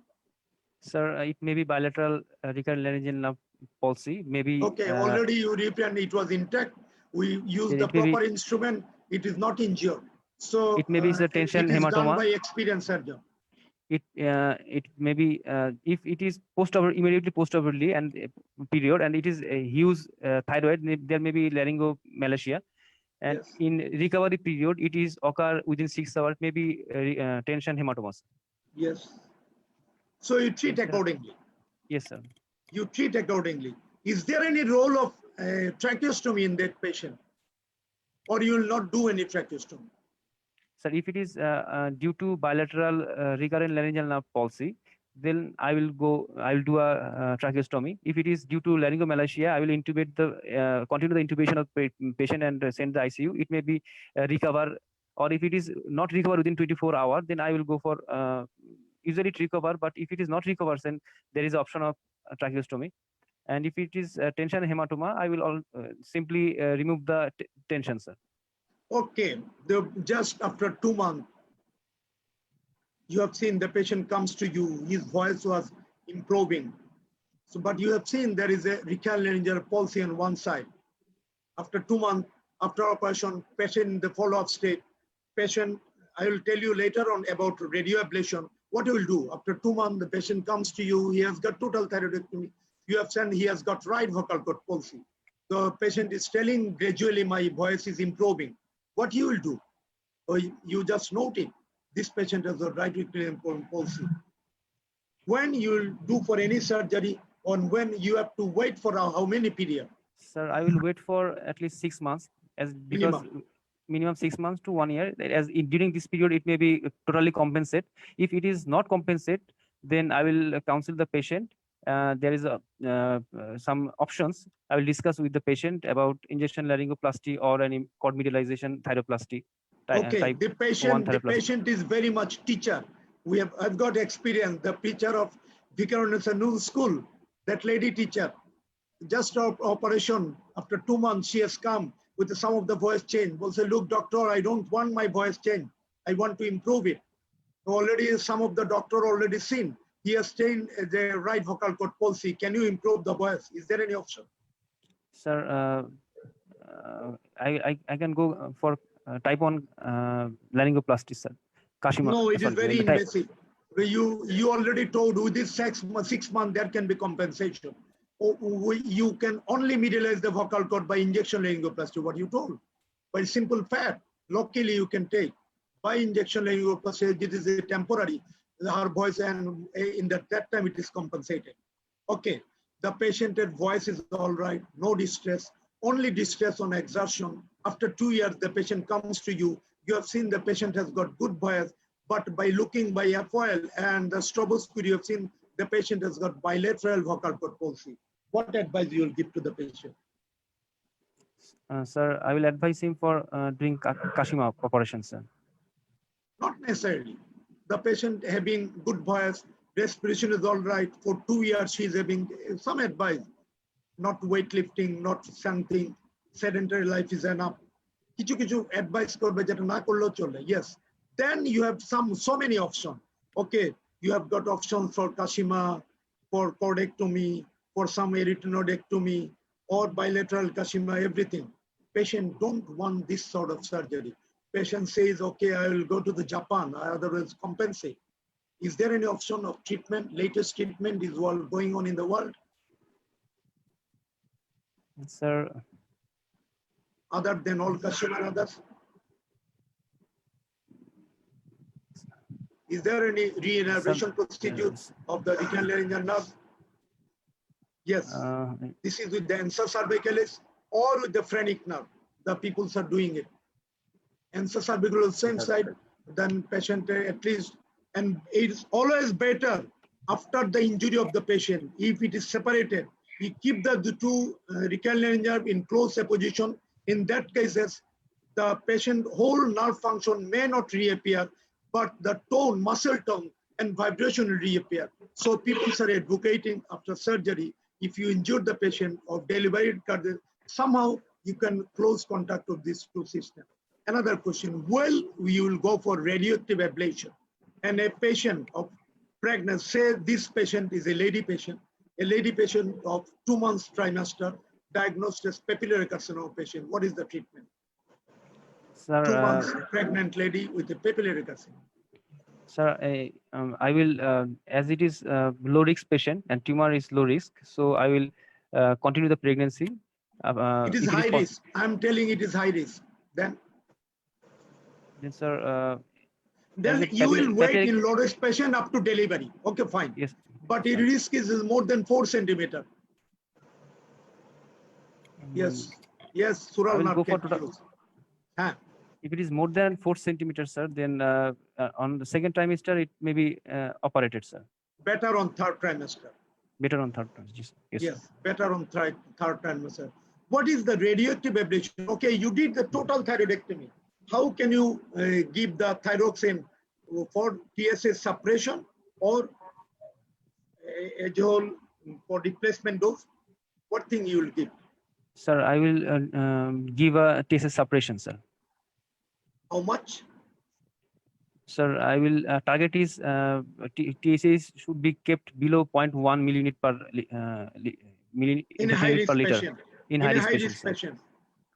Sir, it may be bilateral recurrent laryngeal nerve palsy. Maybe. Okay, already you replanned, it was intact. We used the proper instrument. It is not injured. So it may be the tension it is done hematoma. by experienced surgeon. It may be if it is immediately postoperatively and period, and it is a huge thyroid, there may be laryngomalacia. And Yes. in recovery period, it is occur within 6 hours, maybe tension hematomas. Yes. So you treat Yes, sir. accordingly. Yes, sir. You treat accordingly. Is there any role of tracheostomy in that patient? Or you will not do any tracheostomy? Sir, if it is due to bilateral recurrent laryngeal nerve palsy, then I will do a tracheostomy. If it is due to laryngomalacia, I will intubate continue the intubation of patient and send the ICU. It may be recover, or if it is not recover within 24 hours, then I will go for usually it recover. But if it is not recover, then there is option of tracheostomy. And if it is tension hematoma, I will simply remove the tension, sir. Okay, just after 2 months, you have seen the patient comes to you, his voice was improving. So, but you have seen there is a recurrent laryngeal palsy on one side. After 2 months, after operation, patient in the follow-up state, patient, I will tell you later on about radio ablation, what you will do. After 2 months, the patient comes to you, he has got total thyroidectomy. You have said he has got right vocal cord palsy. The patient is telling gradually my voice is improving. What you will do? Or you just note it. This patient has a right ventricular palsy. When you will do for any surgery, or when you have to wait for how many period? Sir, I will wait for at least 6 months, because minimum 6 months to 1 year. During this period, it may be totally compensate. If it is not compensate, then I will counsel the patient. There is some options. I will discuss with the patient about injection laryngoplasty or any cord medialization thyroplasty. Okay, the patient is very much teacher. I've got experience. The teacher of Vikaranasanul school, that lady teacher, just operation, after 2 months, she has come with some of the voice change. Will say, look, doctor, I don't want my voice change. I want to improve it. Already some of the doctor already seen. He has changed the right vocal cord palsy. Can you improve the voice? Is there any option? Sir, I can go for type 1 laryngoplasty, sir. Kashima. No, it is very invasive. You already told within 6 months there can be compensation. You can only medialize the vocal cord by injection laryngoplasty, what you told. By simple fat, locally you can take. By injection laryngoplasty, it is a temporary. Her voice, and in that time it is compensated. Okay, the patient's voice is all right, no distress, only distress on exertion. After 2 years, the patient comes to you. You have seen the patient has got good voice, but by looking by FOL and the stroboscopy, you have seen the patient has got bilateral vocal cord palsy. What advice you will give to the patient? Sir, I will advise him for doing Kashima operation, sir. Not necessarily. the patient having good voice, respiration is all right. For 2 years, she's having some advice, not weightlifting, not something, sedentary life is enough. Kichu advice korbe jeta na korlo chole. Yes. Then you have so many options. Okay, you have got options for Kashima, for cordectomy, for some erythroidectomy, or bilateral Kashima, everything. Patient don't want this sort of surgery. Patient says, okay, I will go to the Japan, otherwise compensate. Is there any option of treatment? Latest treatment is all going on in the world, Sir, other than all Kashima and others? Is there any re-innervation procedure of the rectilinear nerve? Yes. This is with the ansa cervicalis or with the phrenic nerve. The people are doing it. Ansa cervicalis same side, then patient at least, and it's always better after the injury of the patient. If it is separated, we keep the two rectilinear nerve in close position. In that cases, the patient whole nerve function may not reappear, but the tone, muscle tone and vibration will reappear. So people are advocating after surgery, if you injure the patient or delivery, somehow you can close contact of these two systems. Another question, well, we will go for radioactive ablation. And a patient of pregnancy, say this patient is a lady patient of 2 months trimester, diagnosed as papillary carcinoma patient. What is the treatment? sir, 2 months pregnant lady with a papillary carcinoma. Sir, I will, as it is low risk patient and tumor is low risk, so I will continue the pregnancy. It is high risk. I'm telling it is high risk. Then sir, then you will wait in low risk patient up to delivery. Okay, fine. Yes. But the risk is more than 4 centimeter. Yes. Yes, Sural nerve can be used. If it is more than 4 centimeters, sir, then on the second trimester, it may be operated, sir. Better on third trimester. Better on third trimester. Yes, better on third trimester. What is the radioactive ablation? Okay, you did the total thyroidectomy. How can you give the thyroxine for TSH suppression or a whole for replacement dose? What thing you will give? Sir, I will give a TSH suppression, sir. How much? Sir, I will target is TSH should be kept below 0.1 millinit per in a high risk per liter. patient. In high risk patient.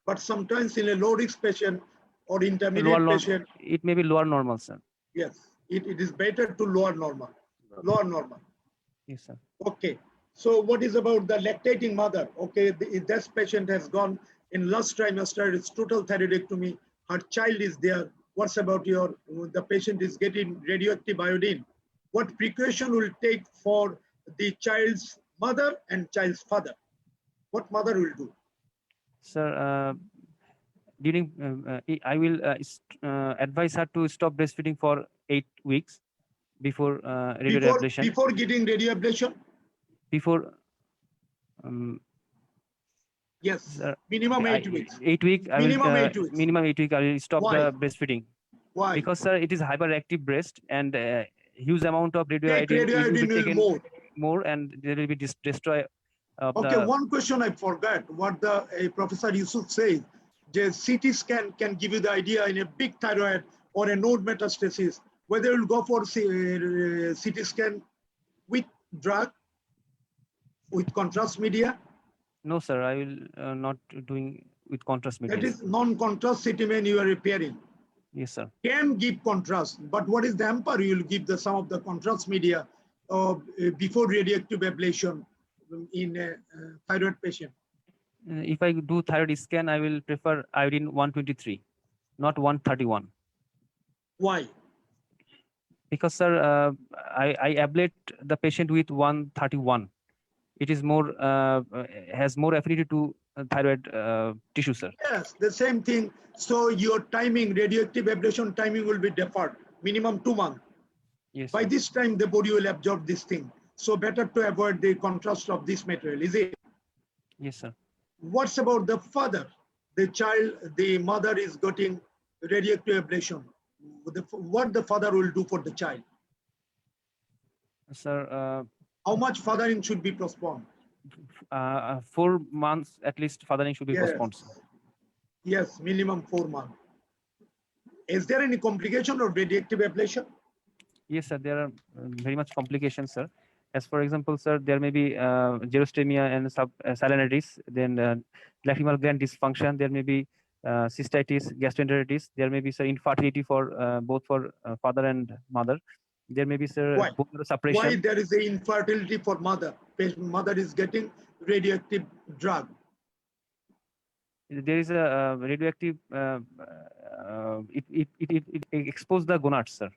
But sometimes in a low risk patient or intermediate patient, it may be lower normal, sir. Yes, it is better to lower normal. Lower normal. Yes, sir. Okay. So what is about the lactating mother? Okay, this patient has gone in last trimester, it's total thyroidectomy. Her child is there. What's about the patient is getting radioactive iodine? What precaution will take for the child's mother and child's father? What mother will do? Sir, during I will advise her to stop breastfeeding for 8 weeks before radio ablation. Before getting radio ablation? Before. Yes, sir, minimum 8 weeks. 8 weeks. Minimum 8 weeks. Minimum 8 weeks. I will stop the breastfeeding. Why? Because, sir, it is hyperactive breast and huge amount of radioiodine will be taken more, and there will be destroy. Okay, one question I forgot. What Professor Yusuf says, the CT scan can give you the idea in a big thyroid or a node metastasis, whether you'll go for CT scan with drug, with contrast media. No, sir, I will not doing with contrast media. That is non-contrast CT man you are repairing. Yes, sir. Can give contrast, but what is the hamper? You will give some of the contrast media before radioactive ablation in a thyroid patient. If I do thyroid scan, I will prefer iodine 123, not 131. Why? Because, sir, I ablate the patient with 131. It is more has more affinity to thyroid tissue, sir. Yes, the same thing. So your timing, radioactive ablation timing will be deferred, minimum 2 months. Yes. By this time, the body will absorb this thing. So better to avoid the contrast of this material, is it? Yes, sir. What's about the father? The child, the mother is getting radioactive ablation. what the father will do for the child? Sir, How much fathering should be postponed? 4 months at least fathering should be Yes. postponed, sir. Yes, minimum 4 months. Is there any complication of radioactive ablation? Yes, sir. There are very much complications, sir. As for example, sir, there may be xerostomia and salinitis, then lacrimal gland dysfunction. There may be cystitis, gastroenteritis. There may be, sir, infertility for both for father and mother. There may be, sir, Why? bone marrow suppression. Why there is a infertility for mother? Mother is getting radioactive drug. There is a radioactive. It exposes the gonads, sir.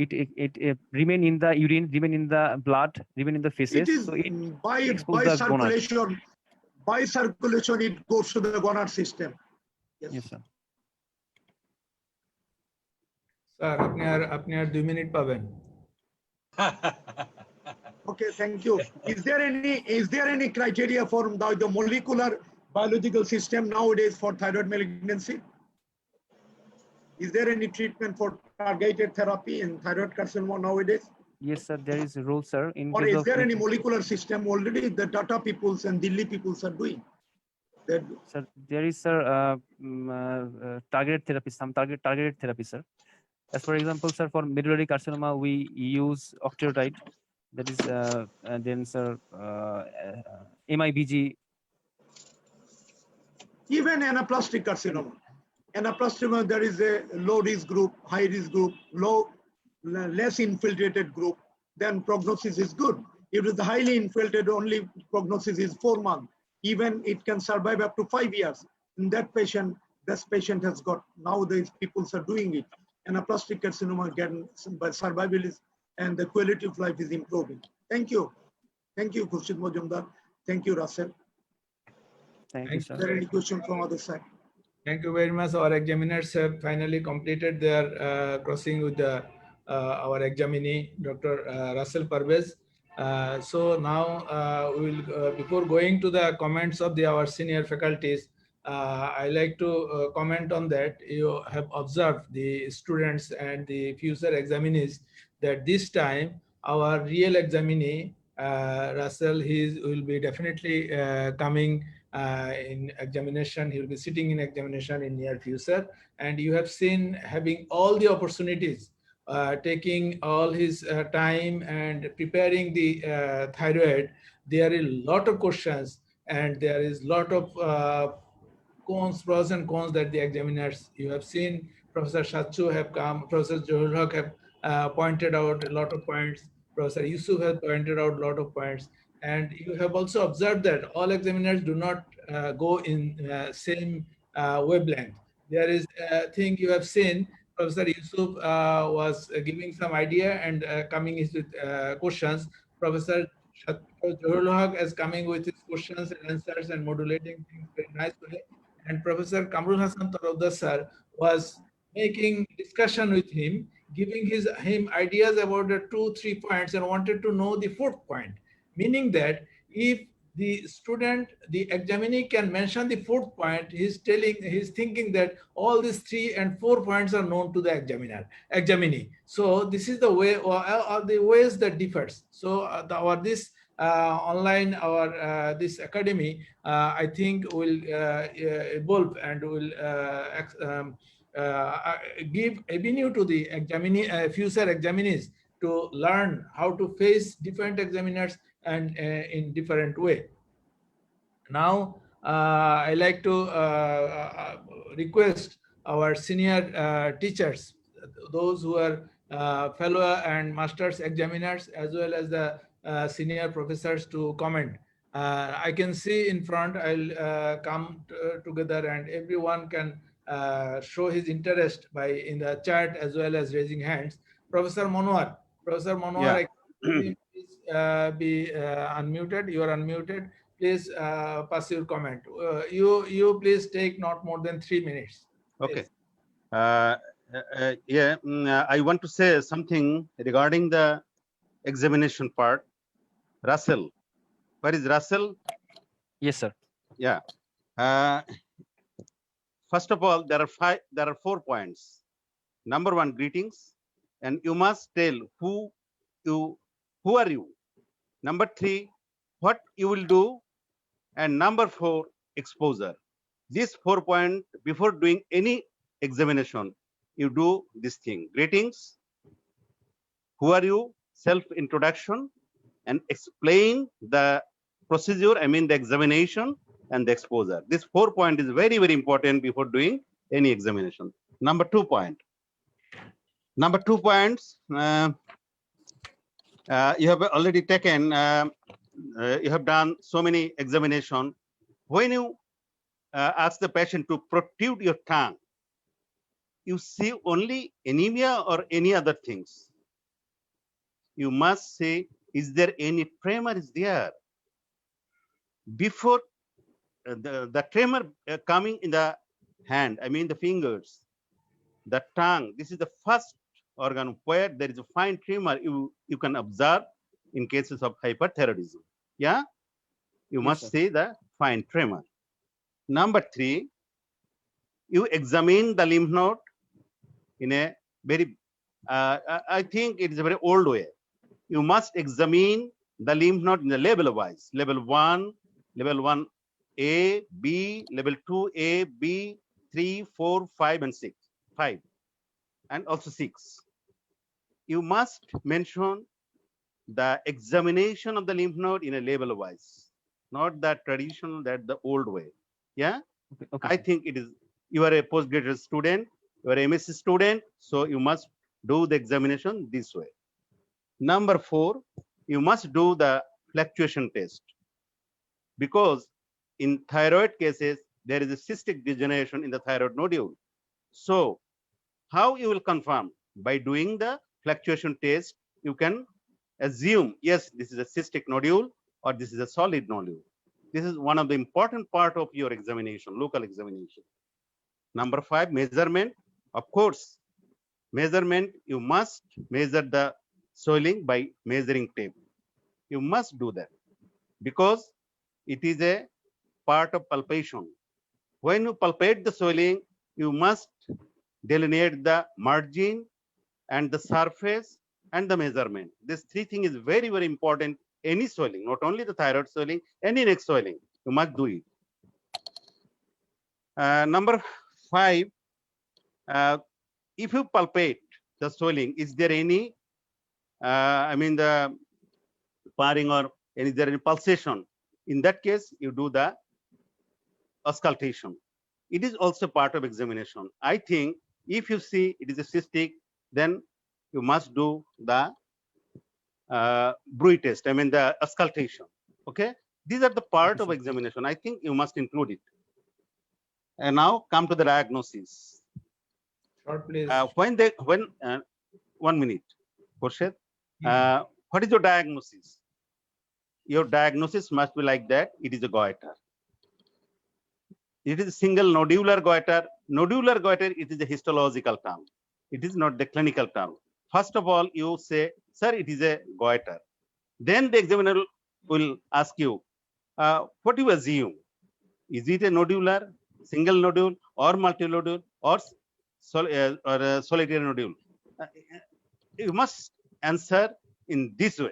It remain in the urine, remain in the blood, remain in the feces. It is so it by exposes the gonads. circulation. By circulation, it goes to the gonad system. Yes, sir. Sir আপনি আর 2 minute পাবেন। Okay, thank you. Is there any criteria for the molecular biological system nowadays for thyroid malignancy? Is there any treatment for targeted therapy in thyroid carcinoma nowadays? Yes, sir. There is a rule, sir. In Or case is of there any molecular system already the Tata peoples and Delhi peoples are doing? Sir, there is, sir, targeted therapy, some targeted therapy, sir. As for example, sir, for medullary carcinoma, we use octreotide. That is, then, sir, MIBG. Even anaplastic carcinoma. Anaplastic, there is a low risk group, high risk group, less infiltrated group, then prognosis is good. If it is highly infiltrated, only prognosis is 4 months. Even it can survive up to 5 years. In that patient, this patient has got, nowadays people are doing it. Anaplastic carcinoma again, survival is, and the quality of life is improving. Thank you. Thank you, Khurshid Mojumdar. Thank you, Russell. Thank you, sir. Is there any question from other side? Thank you very much. Our examiners have finally completed their crossing with the our examinee, Dr. Russell Parvez. So now we will, before going to the comments of our senior faculties, I like to comment on that. You have observed the students and the future examinees that this time our real examinee, Russell, will be definitely coming in examination. He will be sitting in examination in near future, and you have seen having all the opportunities, taking all his time and preparing the thyroid. There is a lot of questions and there is a lot of pros and cons that the examiners, you have seen Professor Shachu have come, Professor Johul Haq have pointed out a lot of points, Professor Yusuf has pointed out a lot of points, and you have also observed that all examiners do not go in same wavelength. There is a thing you have seen, Professor Yusuf was giving some idea and coming with questions. Professor Johul Haq is coming with his questions and answers and modulating things very nicely. And Professor Kamrul Hassan Tarodar sir was making discussion with him, giving him ideas about the 2-3 points and wanted to know the 4th point. Meaning that if the student, the examinee can mention the 4th point, he's thinking that all these 3 and 4 points are known to the examinee. So this is the way, or the ways that differs. So this academy, I think will evolve and will give avenue to the future examinees to learn how to face different examiners and in different way. Now, I like to request our senior teachers, those who are fellow and master's examiners, as well as the senior professors, to comment. I can see in front, I'll come together and everyone can show his interest by in the chat as well as raising hands. Professor Monwar, Yeah. I can please be unmuted. You are unmuted. Please pass your comment. You please take not more than 3 minutes. Okay. I want to say something regarding the examination part. Russell, where is Russell? Yes, sir. Yeah. First of all, there are 4 points. Number one, greetings, and you must tell who are you. Number three, what you will do, and number four, exposure. These 4 points before doing any examination, you do this thing: greetings, who are you, self-introduction, and explain the procedure, I mean the examination and the exposure. This 4 point is very, very important before doing any examination. Number 2 point. Number 2 points, you have already taken, you have done so many examination. When you ask the patient to protrude your tongue, you see only anemia or any other things. You must say, is there any tremor is there? Before the tremor coming in the hand, I mean the fingers, the tongue, this is the first organ where there is a fine tremor you can observe in cases of hyperthyroidism. Yeah, you Yes, must sir. see the fine tremor. Number 3, you examine the lymph node in a very, I think it is a very old way. You must examine the lymph node in the level wise. Level 1, level 1A, B, level 2A, B, 3, 4, 5, and 6. 5, and also 6. You must mention the examination of the lymph node in a level wise, not that traditional, that the old way. Yeah, Okay, okay, I sir. think it is, you are a postgraduate student, you are a MSc student, so you must do the examination this way. Number 4, you must do the fluctuation test, because in thyroid cases, there is a cystic degeneration in the thyroid nodule. So how you will confirm? By doing the fluctuation test, you can assume, yes, this is a cystic nodule or this is a solid nodule. This is one of the important part of your examination, local examination. Number 5, measurement. Of course, measurement, you must measure the swelling by measuring tape. You must do that because it is a part of palpation. When you palpate the swelling, you must delineate the margin and the surface and the measurement. This 3 things is very, very important. Any swelling, not only the thyroid swelling, any neck swelling, you must do it. Number 5, if you palpate the swelling, is there any, I mean the sparring or is there any pulsation? In that case, you do the auscultation. It is also part of examination. I think if you see it is a cystic, then you must do the Bruit test, I mean the auscultation. Okay, these are the part Okay, of sir. examination. I think you must include it. And now come to the diagnosis. Short, please. When 1 minute, Khurshid, what is your diagnosis? Your diagnosis must be like that. It is a goiter. It is a single nodular goiter. Nodular goiter, it is a histological term. It is not the clinical term. First of all, you say, sir, it is a goiter. Then the examiner will ask you, what do you assume? Is it a nodular, single nodule, or multinodule, or solitary nodule? You must answer in this way.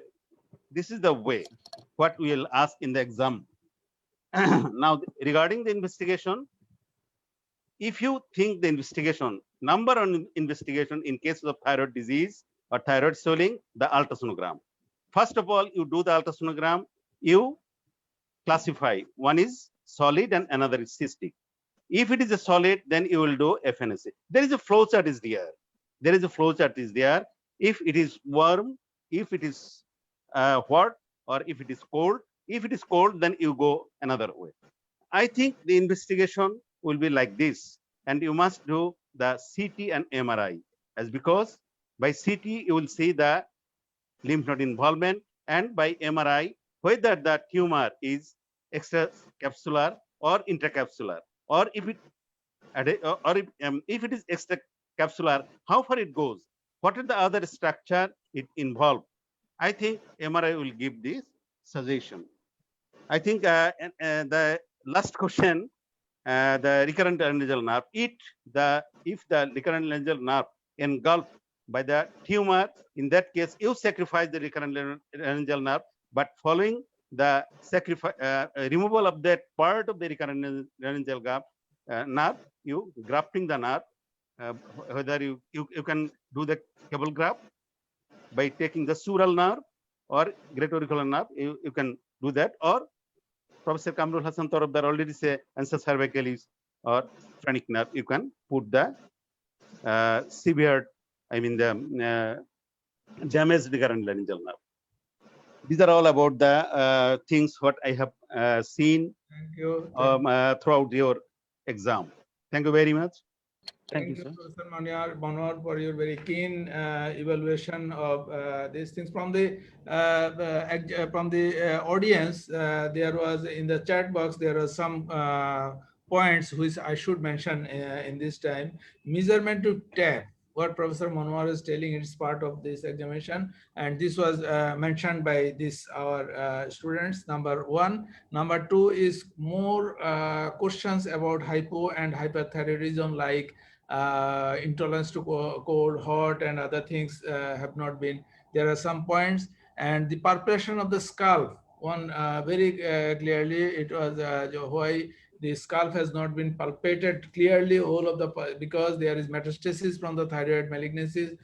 This is the way what we will ask in the exam. Now, regarding the investigation, if you think the investigation, number on investigation in cases of thyroid disease or thyroid swelling, the ultrasonogram. First of all, you do the ultrasonogram, you classify. One is solid and another is cystic. If it is a solid, then you will do FNSA. There is a flow chart is there. There is a flow chart is there. If it is warm, if it is hot, or if it is cold. If it is cold, then you go another way. I think the investigation will be like this, and you must do the CT and MRI, as because by CT you will see the lymph node involvement, and by MRI whether the tumor is extracapsular or intracapsular, or if it if it is extracapsular, how far it goes, what are the other structure it involved. I think MRI will give this suggestion. I think the last question, the recurrent laryngeal nerve. If the recurrent laryngeal nerve engulfed by the tumor. In that case, you sacrifice the recurrent laryngeal nerve, but following the removal of that part of the recurrent laryngeal nerve, you grafting the nerve, whether you can do the cable graft by taking the sural nerve or great auricular nerve, you can do that, or Professor Kamrul Hassan Tarabdar already say answer cervicalis or phrenic nerve, you can put the severe, I mean the damaged recurrent laryngeal nerve. These are all about the things what I have seen Thank you. throughout your exam. Thank you very much. Thank you, sir. Professor Manohar, for your very keen evaluation of these things. From the audience, there was in the chat box, there are some points which I should mention in this time. Measurement to tap. What Professor Manohar is telling, it's part of this examination, and this was mentioned by our students. Number one. Number two is more questions about hypo and hyperthyroidism, like intolerance to cold, hot, and other things have not been. There are some points, and the palpation of the scalp. One very clearly, it was why the scalp has not been palpated clearly, all of the, because there is metastasis from the thyroid malignancies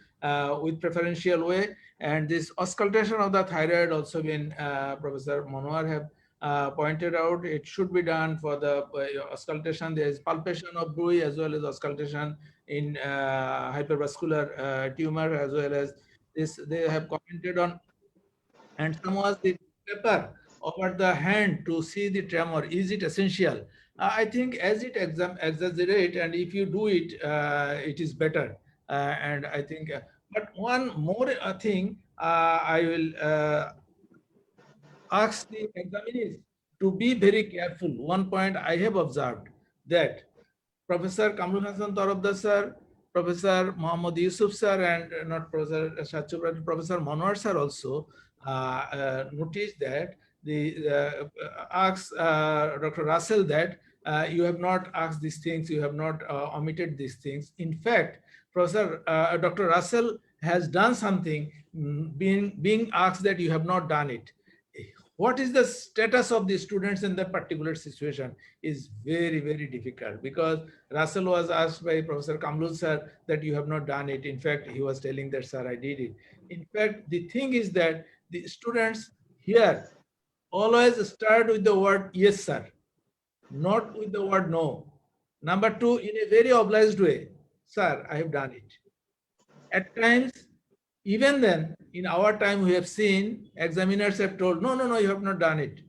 with preferential way, and this auscultation of the thyroid also been Professor Manohar have pointed out. It should be done for the auscultation. There is palpation of buoy as well as auscultation in hypervascular tumor, as well as this they have commented on. And some was the paper over the hand to see the tremor. Is it essential? I think as it exaggerate, and if you do it, it is better. And I think, but one more thing I will ask the examinees to be very careful. One point I have observed that Professor Kamrul Hassan Tarabdar sir, Professor Muhammad Yusuf sir, and not Professor Shachupra, Professor Manohar sir also noticed that the asked Dr. Russell that you have not asked these things, you have not omitted these things. In fact, Professor Dr. Russell has done something, being asked that you have not done it. What is the status of the students in that particular situation is very, very difficult, because Russell was asked by Professor Kamrul sir that you have not done it. In fact, he was telling that, sir, I did it. In fact, the thing is that the students here always start with the word yes, sir, not with the word no. Number two, in a very obliged way, sir, I have done it. At times, even then, in our time, we have seen examiners have told, no, no, no, you have not done it.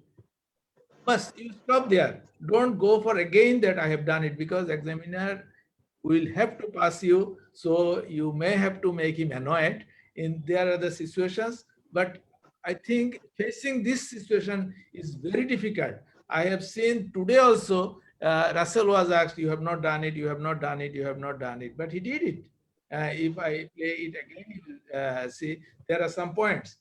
But you stop there. Don't go for again that I have done it, because examiner will have to pass you. So you may have to make him annoyed. There are the situations, but I think facing this situation is very difficult. I have seen today also, Russell was asked, you have not done it, you have not done it, you have not done it, but he did it. If I play it again, you will see there are some points.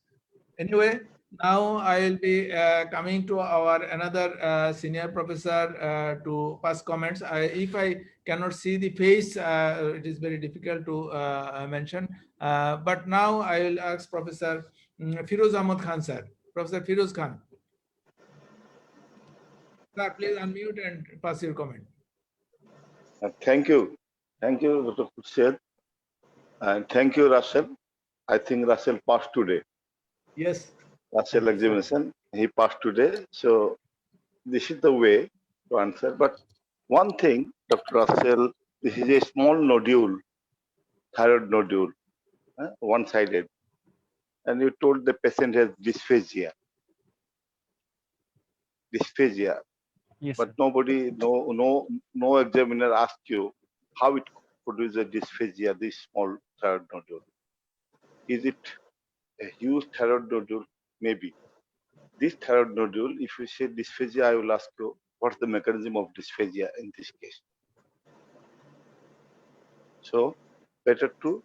Anyway, now I will be coming to our another senior professor to pass comments. If I cannot see the face, it is very difficult to mention. But now I will ask Professor Firoz Ahmad Khan, sir. Professor Firoz Khan. Sir, please unmute and pass your comment. Thank you. Thank you, Dr. Khurshid. And thank you, Russell. I think Russell passed today. Yes. Russell examination, he passed today. So this is the way to answer. But one thing, Dr. Russell, this is a small nodule, thyroid nodule, one-sided. And you told the patient has dysphagia. Dysphagia. Yes, But sir. nobody, no examiner asked you how it produces a dysphagia, this small thyroid nodule. Is it a huge thyroid nodule? Maybe. This thyroid nodule, if you say dysphagia, I will ask you, what's the mechanism of dysphagia in this case? So, better to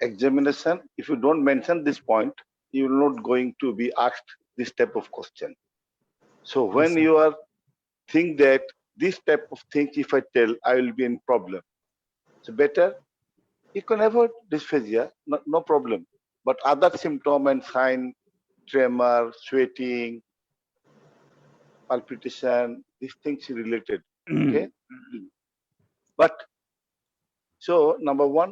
examination. If you don't mention this point, you are not going to be asked this type of question. So, when sir. you are think that this type of things, if I tell, I will be in problem. So, better you can avoid dysphagia, no problem. But other symptom and sign, tremor, sweating, palpitation, these things related. Okay. But so number one,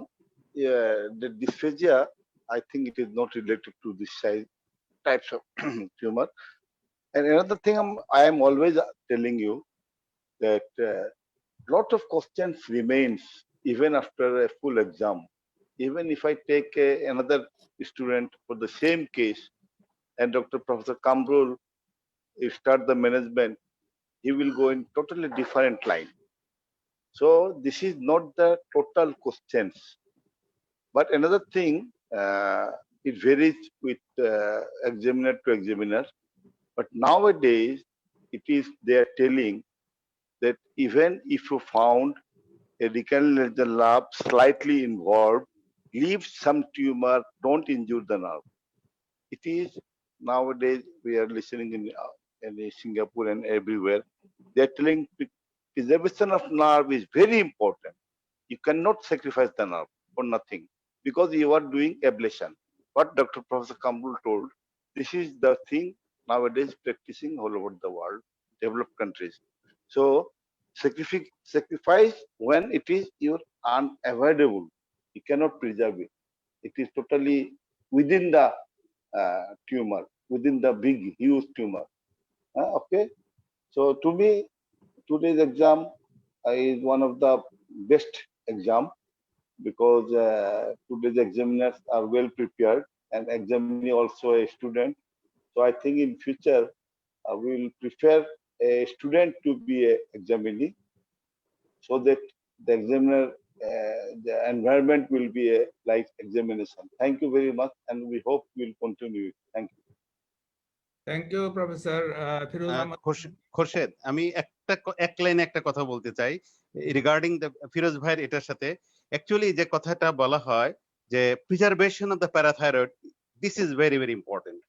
the dysphagia, I think it is not related to this size types of tumor. And another thing I am always telling you that lot of questions remains even after a full exam. Even if I take another student for the same case and Dr. Professor Kamrul start the management, he will go in totally different line. So this is not the total questions. But another thing, it varies with examiner to examiner. But nowadays, they are telling that even if you found a recurrent lab slightly involved, leave some tumor, don't injure the nerve. It is nowadays we are listening in Singapore and everywhere. They are telling preservation of nerve is very important. You cannot sacrifice the nerve for nothing because you are doing ablation. What Dr. Professor Kambul told, this is the thing nowadays practicing all over the world, developed countries. So sacrifice when it is your unavoidable. You cannot preserve it. It is totally within the tumor, within the big, huge tumor. Okay. So to me, today's exam is one of the best exam because today's examiners are well prepared and examining also a student. So I think in future we will prefer a student to be a examinee so that the examiner, the environment will be a like examination. Thank you very much, and we hope we'll continue. Thank you. Thank you, Professor Firuz Ahmad. Khorshed, আমি এক লাইনে একটা কথা বলতে চাই regarding the Firoz ভাইয়ের এটার সাথে। অ্যাকচুয়ালি যে কথাটা বলা হয় যে preservation of the parathyroid, this is very very important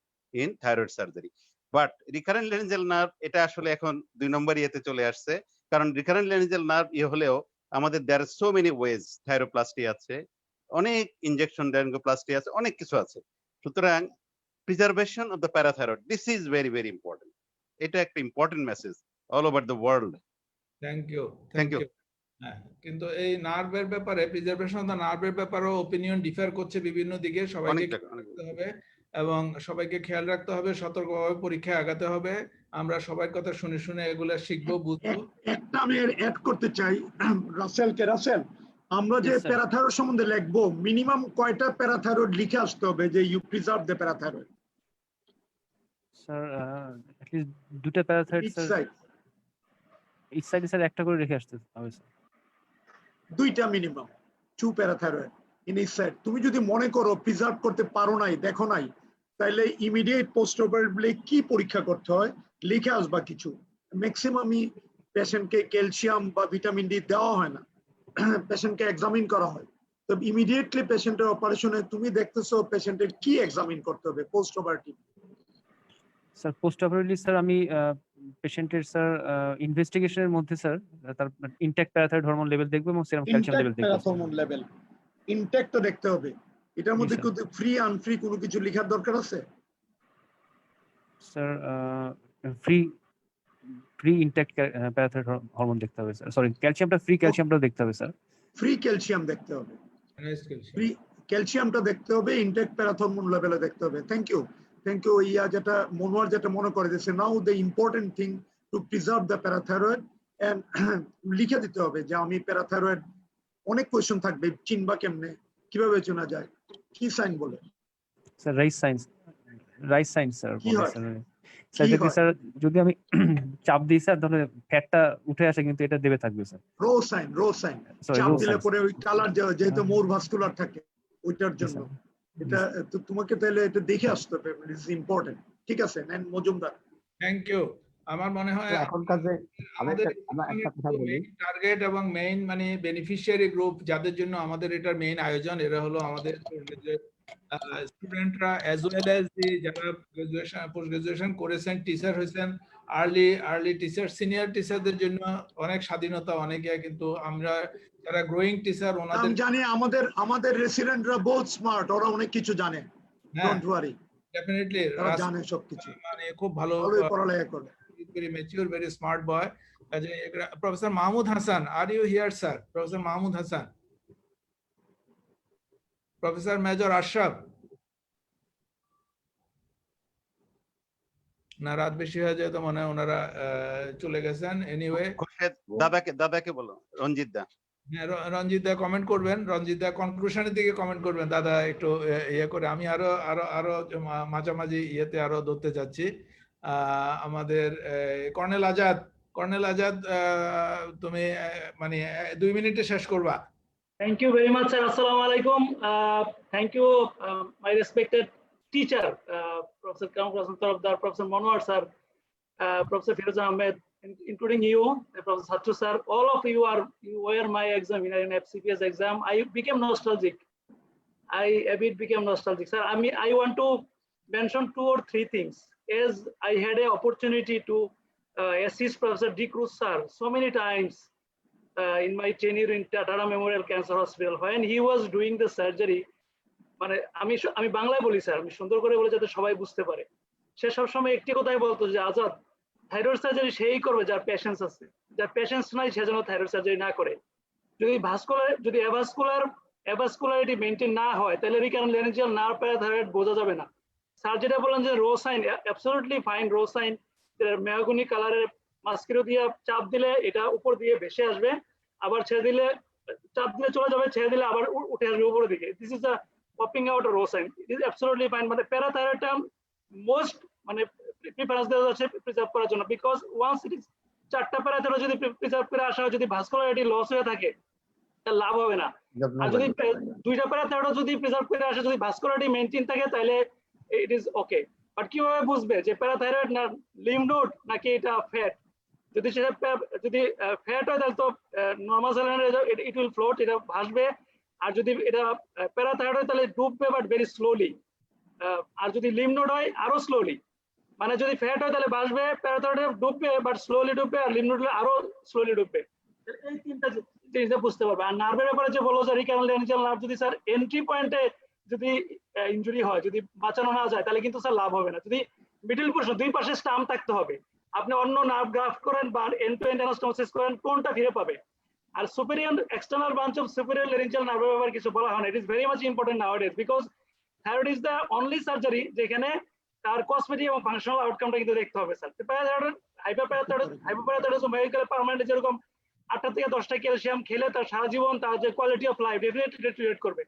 in thyroid surgery. But recurrent laryngeal nerve এটা আসলে এখন 2 নম্বর ইয়েতে চলে আসছে, কারণ রিকারেন্ট ল্যারিঞ্জাল নার্ভ হলেও আমাদের দেয়ার আর সো মেনি ওয়েজ, থাইরোপ্লাস্টি আছে, অনেক ইনজেকশন ল্যারিঙ্গোপ্লাস্টি আছে, অনেক কিছু আছে। সুতরাং preservation of the parathyroid, this is very very important. এটা একটা important message all over the world. Thank you. কিন্তু এই নার্ভের ব্যাপারে, প্রিজার্ভেশন অফ দ্য নার্ভের ব্যাপারেও অপিনিয়ন ডিফার করছে বিভিন্ন দিকে। সবাইকে রাখতে হবে এবং সবাইকে খেয়াল রাখতে হবে, সতর্কভাবে পরীক্ষায় আগাতে হবে। আমরা সবার কথা শুনে শুনে এগুলা শিখবো, বুঝবো। একটা আমি অ্যাড করতে চাই রাসেল, আমরা যে প্যারাথাইরয়েড সম্বন্ধে লিখবো, মিনিমাম কয়টা প্যারাথাইরয়েড লিখে আসতে হবে যে you preserve the parathyroid? Sir at least 2টা প্যারাথাইরয়েড স্যার ইচ সাইডে স্যার একটা করে রেখে আসতে হবে স্যার। 2টা minimum, 2 parathyroid in each side. তুমি যদি মনে করো প্রিজার্ভ করতে পারো নাই, দেখো নাই, তাহলে ইমিডিয়েট পোস্ট অপারেটিভলি কি পরীক্ষা করতে হয় লিখে আসবা কিছু। ম্যাক্সিমামই পেশেন্টকে ক্যালসিয়াম বা ভিটামিন ডি দেওয়া হয় না, পেশেন্টকে এক্সামিন করা হয়। তো ইমিডিয়েটলি পেশেন্টের অপারেশনে তুমি দেখতেছো পেশেন্টের কি এক্সামিন করতে হবে post operative? Sir post operatively sir আমি পেশেন্টের স্যার ইনভেস্টিগেশনের মধ্যে স্যার তার ইনট্যাক্ট প্যারাথাইরয়েড হরমোন লেভেল দেখব এবং সেরাম ক্যালসিয়াম লেভেল দেখব। ইনট্যাক্ট হরমোন লেভেল ইনট্যাক্ট তো দেখতে হবে। এটার মধ্যে কি ফ্রি আনফ্রি কোনো কিছু লেখার দরকার আছে? Sir free intact parathyroid hormone দেখতে হবে স্যার, সরি ক্যালসিয়ামটা, ফ্রি ক্যালসিয়ামটা দেখতে হবে স্যার। ফ্রি ক্যালসিয়াম দেখতে হবে, ফ্রি ক্যালসিয়ামটা দেখতে হবে, ইনট্যাক্ট প্যারাথাইরয়েড হরমোন লেভেলে দেখতে হবে। থ্যাংক ইউ ইয়া, যেটা মনোয়ার যেটা মনে করে দিয়েছে, now the important thing to preserve the parathyroid and লিখে দিতে হবে যে আমি প্যারাথাইরয়েড, অনেক কোয়েশ্চেন থাকবে, চিনবা কেমনে, কিভাবে চেনা যায়, কি সাইন বলে? স্যার রাইস সাইন স্যার বলে স্যার। স্যার যদি আমি চাপ দিই স্যার তাহলে ফ্যাটটা উঠে আসে, কিন্তু এটা দেবে থাকবে স্যার। রো সাইন চাপ দিলে পরে ওই কালার যেহেতু মোর ভাস্কুলার থাকে ওইটার জন্য এটা তোমাকে তাহলে এটা দেখে আসতে হবে, ইটস ইম্পর্টেন্ট। ঠিক আছে নেন মজুমদার। Thank you. আমার মনে হয় এখনকার যে আমাদের একটা কথা বলি, টার্গেট এবং মেইন মানে বেনিফিশিয়ারি গ্রুপ যাদের জন্য আমাদের এটার মেইন আয়োজন, এরা হলো আমাদের স্টুডেন্টরা অ্যাজ ওয়েল অ্যাজ যারা গ্রাজুয়েশন পোস্ট গ্রাজুয়েশন করেছেন, টিচার হয়েছেন, আর্লি টিচার সিনিয়র টিচারদের জন্য অনেক স্বাধীনতা অনেক কিন্তু আমরা যারা গ্রোয়িং টিচার ওনাদের আমি জানি আমাদের রেসিডেন্টরা বহুত স্মার্ট, ওরা অনেক কিছু জানে, ডোন্ট ওয়ারি, ডেফিনেটলি ওরা জানে সবকিছু, মানে খুব ভালো ভালোই পড়ালেখা করে। very mature, very smart boy. Professor Mahmood Hassan, are you here, sir? Professor Mahmood Hassan. Professor Major Ashraf. না রাত বেশি হয়ে যায় তো মনে হয় ওনারা চলে গেছেন। এনিওয়ে দাদাকে বলো, রঞ্জিত দা। হ্যাঁ, রঞ্জিত দা কমেন্ট করবেন, রঞ্জিত দা কনক্লুশনের দিকে কমেন্ট করবেন। দাদা একটু ইয়ে করে, আমি আরো মাঝামাঝি ইয়েতে আরো ধরতে চাচ্ছি। আমাদের কর্নেল আজাদ, তুমি মানে 2 মিনিটে শেষ করবা। Thank you very much, sir. Assalamu alaikum. Thank you, my respected teacher, Professor Kamran Tarafdar, Professor Manwar sir, Professor Firoz Ahmed, including you, Professor Sattu sir. All of you were my examiner in FCPS exam. I became nostalgic. Became nostalgic, sir. I mean, I want to mention 2 or 3 things. As I had an opportunity to assist Professor D. Cruz sir so many times in my tenure in Tata Memorial Cancer Hospital when he was doing the surgery. মানে আমি বাংলায় বলি sir, আমি সুন্দর করে বলে যাতে সবাই বুঝতে পারে। সে সবসময় একটি কথাই বলতো যে আজাদ, থাইরয়েড সার্জারি সেই করবে যার পেশেন্স আছে, যার পেশেন্স নাই সে যেন থাইরয়েড সার্জারি না করে। যদি অ্যাভাসকুলারিটি মেনটেন না হয় তাহলে রিকারেন্ট ল্যারিঞ্জিয়াল নার্ভ প্যারাথাইরয়েড বোঝা যাবে না। স্যার যেটা বললেন যে row sign, absolutely fine row sign, mahogany কালারের মাস্কিরো দিয়ে চাপ দিলে এটা উপর দিয়ে ভেসে আসবে, আবার ছেড়ে দিলে চাপ দিলে চলে যাবে, ছেড়ে দিলে আবার উঠে আসবে উপরের দিকে। This is a popping out a row sign. It is absolutely fine. মানে প্যারাথাইরয়েডটা মোস্ট মানে প্রিফারেন্স দেওয়া আছে প্রিজার্ভ করার জন্য, বিকজ ওয়ান্স ইট ইজ 4টা প্যারাথাইরয়েড যদি প্রিজার্ভ করে আসা হয়, যদি ভাস্কুলারিটি লস হয়ে থাকে তাহলে লাভ হবে না। আর যদি 2টা প্যারাথাইরয়েড যদি প্রিজার্ভ করে আসে, যদি ভাস্কুলারিটি মেইনটেইন থাকে তাহলে ইট ইজ ওকে। বাট কিভাবে বুঝবে যে প্যারাথাইরয়েড না লিম্ফ নোড নাকি এটা ফ্যাট? যদি সেটা ফ্যাট হয় তাহলে তো normal saline it will float, এটা ভাসবে। আর যদি এটা প্যারাথাইরয়েড হয় তাহলে ডুববে, বাট ভেরি স্লোলি। আর যদি লিম্ফ নোড হয় আরো স্লোলি। মানে যদি ফ্যাট হয় তাহলে ভাসবে, প্যারাথাইরয়েড ডুববে বাট স্লোলি ডুববে, আর লিম্ফ নোড হলে আরো স্লোলি ডুববে। এই 3টা জিনিস বুঝতে পারবে। আর নার্ভের ব্যাপারে যে বলো যে রিকারেন্ট ল্যারিঞ্জিয়াল নার্ভ যদি স্যার এন্ট্রি পয়েন্টে যদি ইনজুরি হয়, যদি বাঁচানো না যায় তাহলে কিন্তু স্যার লাভ হবে না। যদি মিডল পোরশন 2 পাশে স্টাম্প থাকতে হবে, আপনি অন্য নার্ভ গ্রাফট করেন বা এন্ড টু এন্ড অ্যানাস্টোমোসিস করেন, কোনটা ফিরে পাবে? আর superior external branch of superior laryngeal নার্ভের ব্যাপারে কিছু বলা হয় না। It is very much important nowadays, because thyroid is the only surgery যেখানে তার কসমেটিক এবং ফাংশনাল আউটকামটা কিন্তু দেখতে হবে স্যার। হাইপোপ্যারাথাইরয়েডিজম হয়ে গেলে পার্মানেন্ট যেরকম 8টা থেকে 10টা ক্যালসিয়াম খেলে তার সারা জীবন তার যে কোয়ালিটি অফ লাইফ ডেফিনেটলি ডিটেরিওরেট করবে।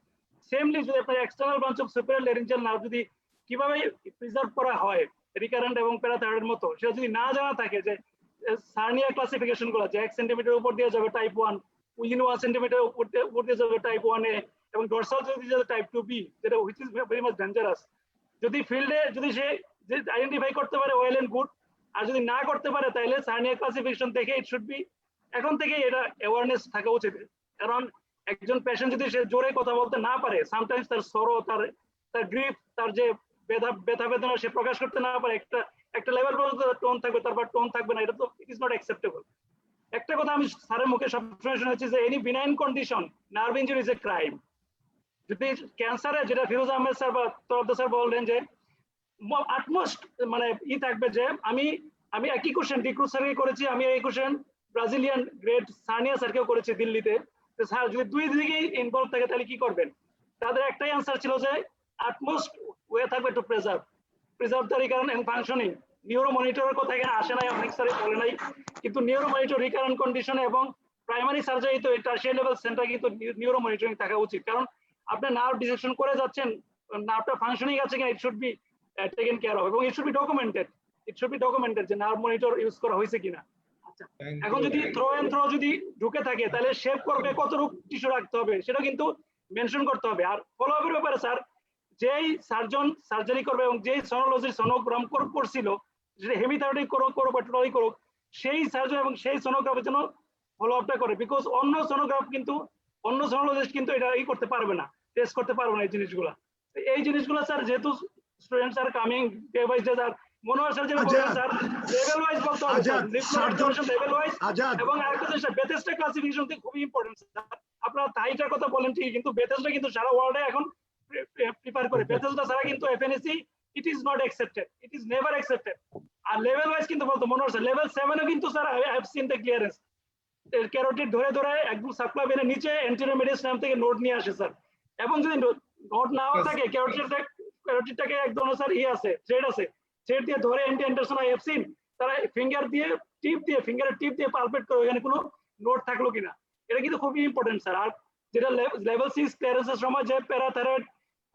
সেমলি যদি আপনার external branch of superior laryngeal nerve যদি কিভাবে প্রিজার্ভ করা হয় রিকারেন্ট এবং প্যারাথাইরয়েডের মতো, সেটা যদি না জানা থাকে যে সার্নিয়া ক্লাসিফিকেশন করা যে 1 সেন্টিমিটার উপর দিয়ে যাবে টাইপ 1, উইদিন 1 সেন্টিমিটার উপর দিয়ে যাবে টাইপ 1A, এবং ডরসাল যদি যাবে টাইপ 2B, যেটা which is very much dangerous. যদি ফিল্ডে যদি সে আইডেন্টিফাই করতে পারে ওয়েল এন্ড গুড, আর যদি না করতে পারে তাহলে সার্নিয়া ক্লাসিফিকেশন দেখে ইট শুড বি এখন থেকে এটা অ্যাওয়ারনেস থাকা উচিত। কারণ একজন পেশেন্ট যদি সে জোরে কথা বলতে না পারে, সামটাইমস তার সরো, তার গ্রিফ, তার যে ব্যথা বেদনা সে প্রকাশ করতে না পারে, একটা লেভেল পর্যন্ত টোন থাকবে, তারপর টোন থাকবে না, এটা তো ইট ইজ নট অ্যাকসেপ্টেবল। একটা কথা আমি স্যারের মুখে সবসময় শুনেছি যে any benign condition nerve injury is a crime. যদি ক্যান্সারে, যেটা ফিরোজ আহমেদ স্যার বা তরফদার স্যার বললেন যে আটমোস্ট মানে থাকবে যে আমি একই কোশ্চেন ডি ক্রুজ স্যারকে করেছি, আমি এই কোশ্চেন ব্রাজিলিয়ান গ্রেট সার্নিয়া স্যারকেও করেছি দিল্লিতে। তো স্যার যদি 2 দিকেই ইনভলভ থাকে তাহলে কি করবেন? তাদের একটাই আনসার ছিল যে আটমোস্ট ওয়ে থাকবে to preserve the recurrent and functioning. Neuro মনিটরের কথা এখানে আসে নাই, অনেক স্যারই বলে নাই, কিন্তু নিউরো মনিটর রিকারেন্ট কন্ডিশনে এবং প্রাইমারি সার্জারি তো টারশিয়ারি লেভেল সেন্টার কিন্তু নিউরো মনিটরিং থাকা উচিত। কারণ আপনি নার্ভ ডিসেকশন করে যাচ্ছেন, নার্ভটা ফাংশনিং আছে কিনা it should be taken care of, এবং ইট শুড বি ডকুমেন্টেড যে নার্ভ মনিটর ইউজ করা হয়েছে কিনা। আচ্ছা, এখন যদি থ্রো যদি ঢুকে থাকে তাহলে শেপ করবে কতটুকু টিস্যু রাখতে হবে সেটা কিন্তু মেনশন করতে হবে। আর ফলো আপের ব্যাপারে স্যার, যেই সার্জন সার্জারি করবে এবং যেই সোনোলজির সোনোগ্রাম করছিল, যেটা হেমিথাইরয়েডিক করুক বা টোটালি করুক, সেই সার্জন এবং সেই সোনোগ্রাফের জন্য ফলো আপটা করে। বিকজ অন্য সোনোলজিস্ট কিন্তু এটা করতে পারবে না, টেস্ট করতে পারবে না এই জিনিসগুলো। স্যার যেহেতু students are coming day by day, আর মনোহর স্যার যেটা বললেন স্যার লেভেল ওয়াইজ বলতে হবে স্যার, লেভেল ওয়াইজ। এবং আরেকটা জিনিস বেথেসডা ক্লাসিফিকেশন খুবই ইম্পর্টেন্ট স্যার। আপনারা তাইটার কথা বলেন ঠিক, কিন্তু বেথেসডা কিন্তু সারা ওয়ার্ল্ডে এখন প্রিফার করে। বেথেসডা ছাড়া কিন্তু FNAC it is not accepted, it is never accepted. আর লেভেল ওয়াইজ কিন্তু বলতো মনোহর স্যার লেভেল 7 এ কিন্তু sir I have seen the clearance, carotid ধরে ধরে একদম সাবক্লাভিয়ানের নিচে অ্যান্টেরিয়র মেডিয়াস নাম থেকে নোড নিয়ে আসে স্যার। এবং যদি নোড নাও থাকে ক্যারোটিডটাকে একদম স্যার আছে থ্রেড আছে, থ্রেড দিয়ে ধরে anti Anderson I have scene তারা ফিঙ্গার দিয়ে ফিঙ্গারের টিপ দিয়ে পালপেট করে ওখানে কোনো নোড থাকলো কিনা। এটা কিন্তু খুবই ইম্পর্টেন্ট স্যার। আর যেটা লেভেল 6 ক্লিয়ারেন্সের সময় যে প্যারাথাইরয়েড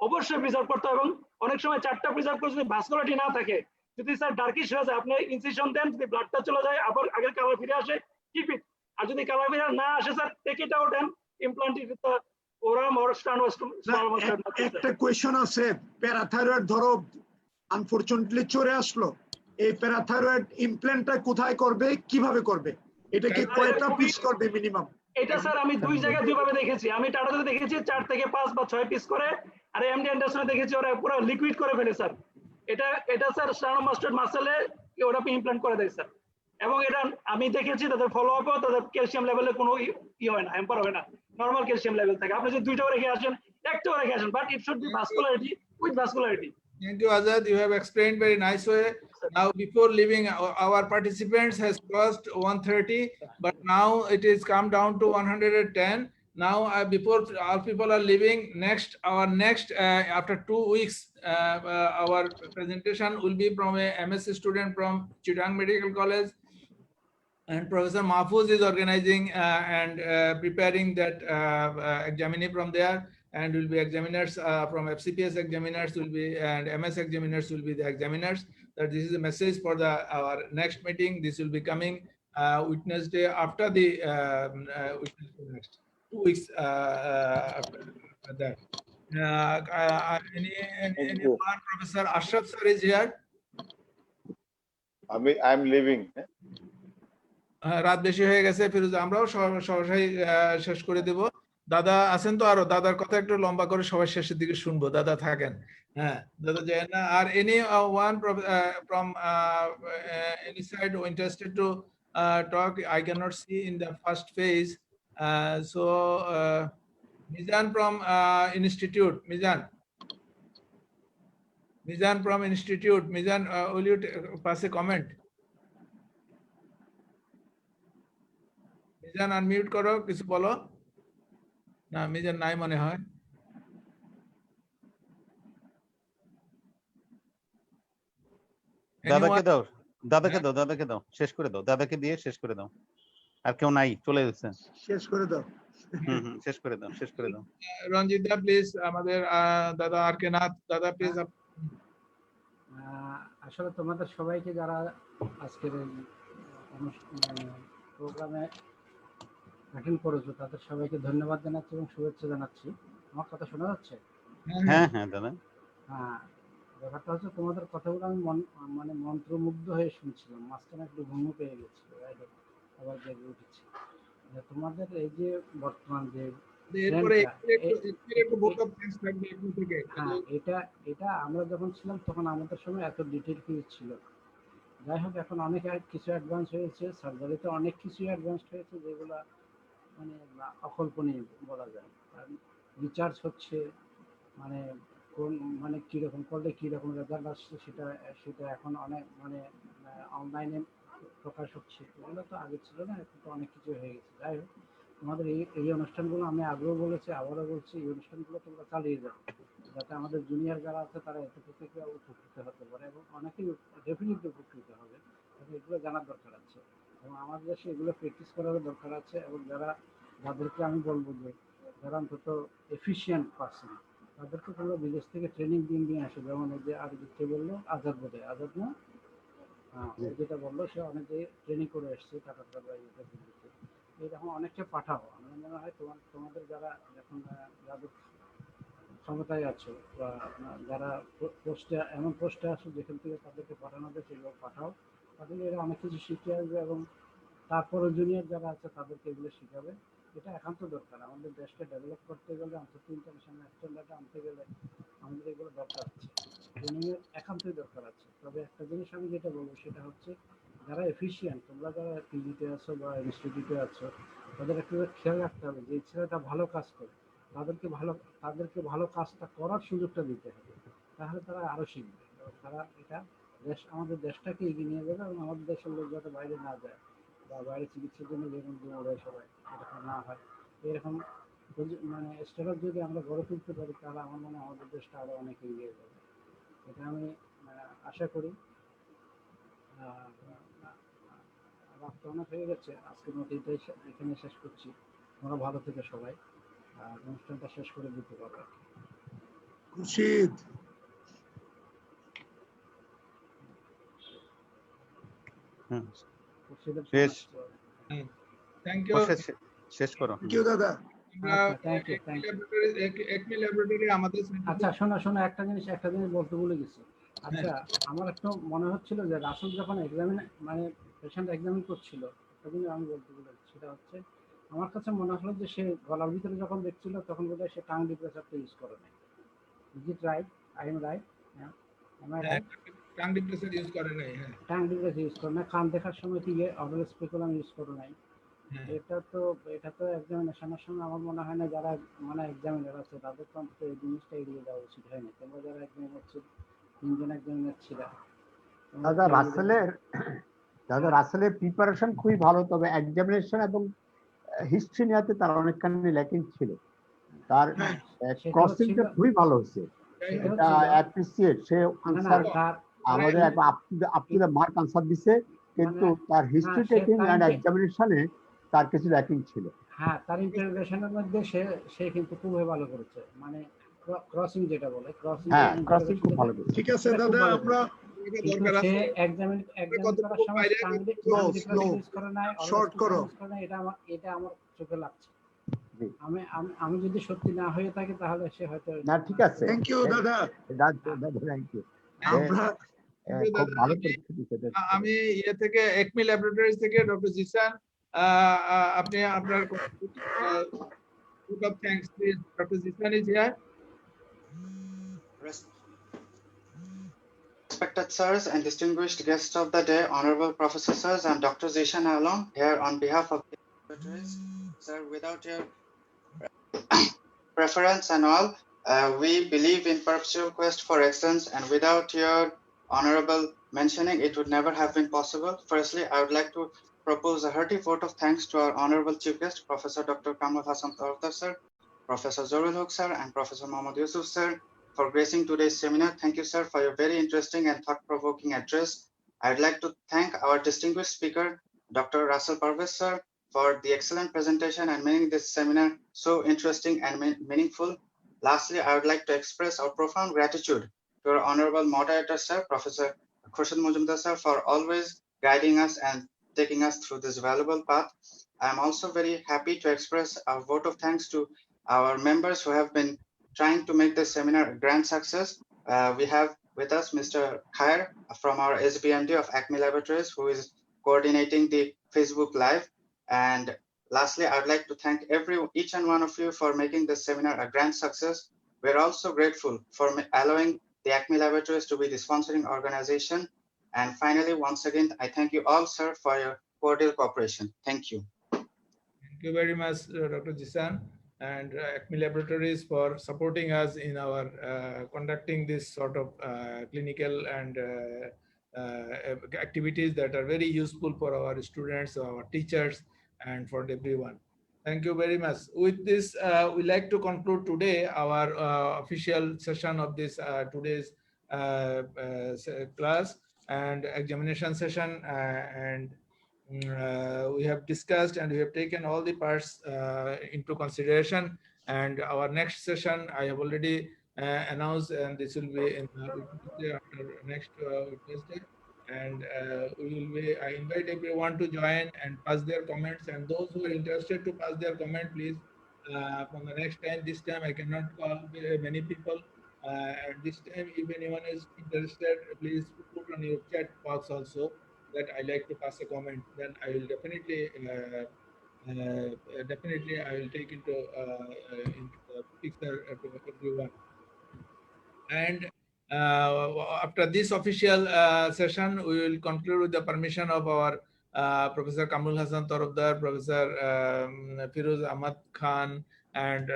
অবশ্যই প্রিজার্ভ করতে হবে, এবং অনেক সময় 4টা প্রিজার্ভ করে যদি ভাস্কুলারিটি না থাকে, যদি স্যার ডার্কিশ হয়ে যায় আপনি ইনসিশন দেন, যদি ব্লাডটা চলে যায় আবার আগের কালার ফিরে আসে কিপ ইট। আর যদি কালার ফিরে না আসে sir take it out and implant it with the ওরাম অর একটা কোয়েশ্চন আছে, প্যারাথাইরয়েড ধরো আনফরচুনেটলি চলে আসলো, এই প্যারাথাইরয়েড ইমপ্ল্যান্টটা কোথায় করবে, কিভাবে করবে, এটা কি কয়টা পিস করবে মিনিমাম? এটা স্যার আমি দুই জায়গায় দুইভাবে দেখেছি। আমি টাটাতে দেখেছি 4 থেকে 5 বা 6 পিস করে, আর এমডি অ্যান্ডারসনে দেখেছি ওরা পুরো লিকুইড করে ফেলে স্যার। এটা স্যার স্টার্নোমাস্টার মাসেলে ওরা ইমপ্ল্যান্ট করে দেয় স্যার। এবং এটা আমি দেখেছি তাদের ফলো আপও তাদের ক্যালসিয়াম লেভেলে কোনো হয় না, হ্যাম্পার হয় না, নরমাল ক্যালসিয়াম লেভেল থাকে। আপনি যদি দুইটাও রেখে আসেন, একটাও রেখে আসেন, but it should be vascularity with vascularity. Thank you, Azad. You have explained very nice way. Now, before leaving, our participants has crossed 130, but now it is come down to 110. Now, before all people are leaving, our next after 2 weeks, our presentation will be from a MSc student from Chittagong Medical College, and Professor Mahfouz is organizing and preparing that examinee from there. And will be examiners from FCPS examiners will be, and MS examiners will be the examiners. That this is a message for our next meeting. This will be coming Wednesday after the next 2 weeks after that. Anyone? Professor Ashraf sir is here. I'm leaving. রাত বেশি হয়ে গেছে ফিরোজ, আমরাও সরাসরি শেষ করে দেব। দাদা আছেন তো, আরো দাদার কথা একটু লম্বা করে সবাই শেষের দিকে শুনবো। দাদা থাকেন, হ্যাঁ দাদা যায় না। আর any one from any side interested to talk, I cannot see in the first phase. So Mizan from institute, Mizan from institute, Mizan, will you pass a comment? Mizan unmute করো, কিছু বলো না। মিজান নাই মনে হয়। দাদাকে দাও শেষ করে দাও, দাদাকে দিয়ে শেষ করে দাও। আর কেউ নাই, চলে গেছে। শেষ করে দাও। শেষ করে দাও। রঞ্জিত দা প্লিজ, আমাদের দাদা আর কে নাথ দাদা প্লিজ। আসলে তোমাদের সবাইকে যারা আজকের প্রোগ্রামে অ্যাটেন্ড করেছো তাদের সবাইকে ধন্যবাদ জানাচ্ছি এবং শুভেচ্ছা জানাচ্ছি। আমার কথা শোনা যাচ্ছে? হ্যাঁ দাদা। হ্যাঁ, ব্যাপারটা হচ্ছে তোমাদের কথাগুলো আমি মানে মন্ত্রমুগ্ধ হয়ে শুনছিলাম, মাঝখানে একটু ঘুমও পেয়ে গেছি, আবার জেগে উঠেছি। তোমাদের এই যে বর্তমান যে এটা আমরা যখন ছিলাম তখন আমাদের সময় এত ডিটেল কিছু ছিল। যাই হোক, এখন অনেক কিছু অ্যাডভান্স হয়েছে, সার্জারিতে অনেক কিছু অ্যাডভান্স হয়েছে যেগুলো মানে অকল্পনীয় বলা যায়। রিচার্জ হচ্ছে, মানে কোন মানে কীরকম করলে কীরকম রেজাল্ট আসছে সেটা এখন অনেক মানে অনলাইনে প্রকাশ হচ্ছে। এগুলো তো আগে ছিল না, এখন তো অনেক কিছু হয়ে গেছে। যাই হোক, তোমাদের এই অনুষ্ঠানগুলো আমি আগেও বলেছি, আবারও বলছি, এই অনুষ্ঠানগুলো তোমরা চালিয়ে যাও, যাতে আমাদের জুনিয়র যারা আছে তারা এত থেকে উপকৃত হতে পারে, এবং অনেকেই ডেফিনেটলি উপকৃত হবে। এগুলো জানার দরকার আছে, এবং আমাদের দেশে এগুলো প্র্যাকটিস করার দরকার আছে। এবং যাদেরকে আমি বলবো যে যারা অন্তত এফিশিয়েন্ট পারসন, তাদেরকে তোমরা বিদেশ থেকে ট্রেনিং দিয়ে আসো। যেমন ওই যে আর কে বললো, আজাদ বোধহয়, আজাদ না, যেটা বললো সে অনেকে ট্রেনিং করে এসছে টাকা দিতে। এরকম অনেকটা পাঠাও। আমার মনে হয় তোমাদের যারা এখন যাদের ক্ষমতায় আছো বা যারা এমন পোস্টে আছো যেখান থেকে তাদেরকে পাঠানো হবে, সেগুলো পাঠাও। তাহলে এরা অনেক কিছু শিখে আসবে, এবং তারপরে জুনিয়র যারা আছে তাদেরকে এগুলো শিখাবে। এটা একান্ত দরকার। আমাদের দেশকে ডেভেলপ করতে গেলে, অন্তত ইন্টারন্যাশনাল স্ট্যান্ডার্ডে আনতে গেলে আমাদের এগুলো দরকার আছে, ট্রেনিংয়ের একান্তই দরকার আছে। তবে একটা জিনিস আমি যেটা বলবো সেটা হচ্ছে, যারা এফিশিয়েন্ট, তোমরা যারা পিজিতে আছো বা ইনস্টিটিউটে আছো, তাদের একটু খেয়াল রাখতে হবে যে ছেলেটা ভালো কাজ করে, তাদেরকে ভালো কাজটা করার সুযোগটা দিতে হবে, তাহলে তারা আরো শিখবে। তারা এটা আমাদের দেশটাকে এগিয়ে নিয়ে যাবে, এবং আমাদের দেশের লোক যাতে বাইরে না যায় বা বাইরে চিকিৎসার জন্য যেরকম দৌড়ে সবাই, এরকম না হয়। এরকম মানে স্টেটআপ যদি আমরা গড়ে তুলতে পারি, তাহলে আমার মনে হয় আমাদের দেশটা আরো অনেক এগিয়ে যাবে। এটা আমি আশা করি। রাত তো অনেক হয়ে গেছে, আজকের মতো এটাই এখানে শেষ করছি। তোমরা ভালো থেকে সবাই অনুষ্ঠানটা শেষ করে দিতে পারবে। খুরশিদ, শেষ। Thank you. শেষ করো। থ্যাংক ইউ দাদা। ACME ল্যাবরেটরি আমাদের আচ্ছা শোনো, একটা জিনিস বলতে ভুলে গেছি। আচ্ছা, আমার একটু মনে হচ্ছিল যে রাসেল যখন মানে পেশেন্ট এক্সামিন করছিল, একটা জিনিস আমি বলতে ভুলে গেছি। সেটা হচ্ছে, আমার কাছে মনে হলো যে সে গলার ভিতরে যখন দেখছিল তখন বোধহয় সে টাং ডিপ্রেসারটা ইউজ করে নাই। Is it right? I am right? Tongue depressor use করে নাই। হ্যাঁ, টাং ডিপ্রেসার ইউজ করে না। কান দেখার সময় কি অডাল স্পেকুলাম ইউজ করে নাই। এটা তো এক্সামিনেশনের সময় আমার মনে হয় না যারা মানে এক্সামিনার আছে তাদের তো অন্তত এই জিনিসটা এড়িয়ে যাওয়া উচিত হয়নি। তোমরা যারা এক্সামিনার ছিল, 3 জন এক্সামিনার ছিল, দাদা রাসেলের প্রিপারেশন খুবই ভালো, তবে এক্সামিনেশন এবং হিস্ট্রি নিয়ে তার অনেকখানি ল্যাকিং ছিল। তার ক্রসিংটা খুবই ভালো হয়েছে, এটা অ্যাপ্রিসিয়েট। সে আনসার আমাদের up to the mark answer দিছে, কিন্তু তার হিস্ট্রি টেকিং এন্ড এক্সামিনেশনে তার কিছু ল্যাকিং ছিল। হ্যাঁ, তার ইন্টারোগেশনের মধ্যে সে কিন্তু খুবই ভালো করেছে, মানে ক্রসিং যেটা বলে, ক্রসিং খুব ভালো করেছে। ঠিক আছে দাদা, আমরা সে এক্সামিন করার সময় ইউজ করে নাই, শর্ট করো। এটা আমার চোখে লাগছে। আমি যদি সত্যি না হয়ে থাকি তাহলে সে হয়তো না, ঠিক আছে। থ্যাংক ইউ দাদা। Thank you. আমরা খুব ভালো পরিস্থিতি। আমি থেকে ACME ল্যাবরেটরিজ থেকে ডক্টর জিসান, আপনি আপনার thanks please. Doctor Zeeshan is here. Respected sirs and distinguished guests of the day, honorable professor sirs and Dr. Zishan Alon, here on behalf of the laboratories. Sir, without your preference and all, we believe in perpetual quest for excellence, and without your honorable mentioning, it would never have been possible. Firstly, I would like to propose a hearty vote of thanks to our honorable chief guest, Professor Dr. Kamrul Hassan Taraftar sir, Professor Zorul Haq sir, and Professor Mohammad Yusuf sir, for gracing today's seminar. Thank you, sir, for your very interesting and thought-provoking address. I'd like to thank our distinguished speaker, Dr. Russell Parvez, sir, for the excellent presentation and making this seminar so interesting and meaningful. Lastly, I would like to express our profound gratitude to our honorable moderator, sir, Professor Khurshid Mojumdar, sir, for always guiding us and taking us through this valuable path. I'm also very happy to express our vote of thanks to our members who have been trying to make this seminar a grand success. We have with us Mr. Khair from our SBMD of ACME Laboratories, who is coordinating the Facebook Live. And lastly, I'd like to thank each and one of you for making this seminar a grand success. We're also grateful for allowing the ACME Laboratories to be the sponsoring organization. And finally, once again, I thank you all, sir, for your cordial cooperation. Thank you. Thank you very much, Dr. Jisan, and ACME Laboratories for supporting us in our conducting this sort of clinical and activities that are very useful for our students, our teachers, and for everyone. Thank you very much. With this, we like to conclude today our official session of this today's class and examination session, and we have discussed and we have taken all the parts into consideration. And our next session I have already announced, and this will be in after next Thursday. And I invite everyone to join and pass their comments, and those who are interested to pass their comment, please, from the next time. This time I cannot call many people. And this time, if anyone is interested, please put on your chat box also that I like to pass a comment. Then I will definitely definitely I will take into the picture to everyone. And after this official session, we will conclude with the permission of our Professor Kamrul Hassan Tarafdar, Professor Firuz Ahmad Khan, and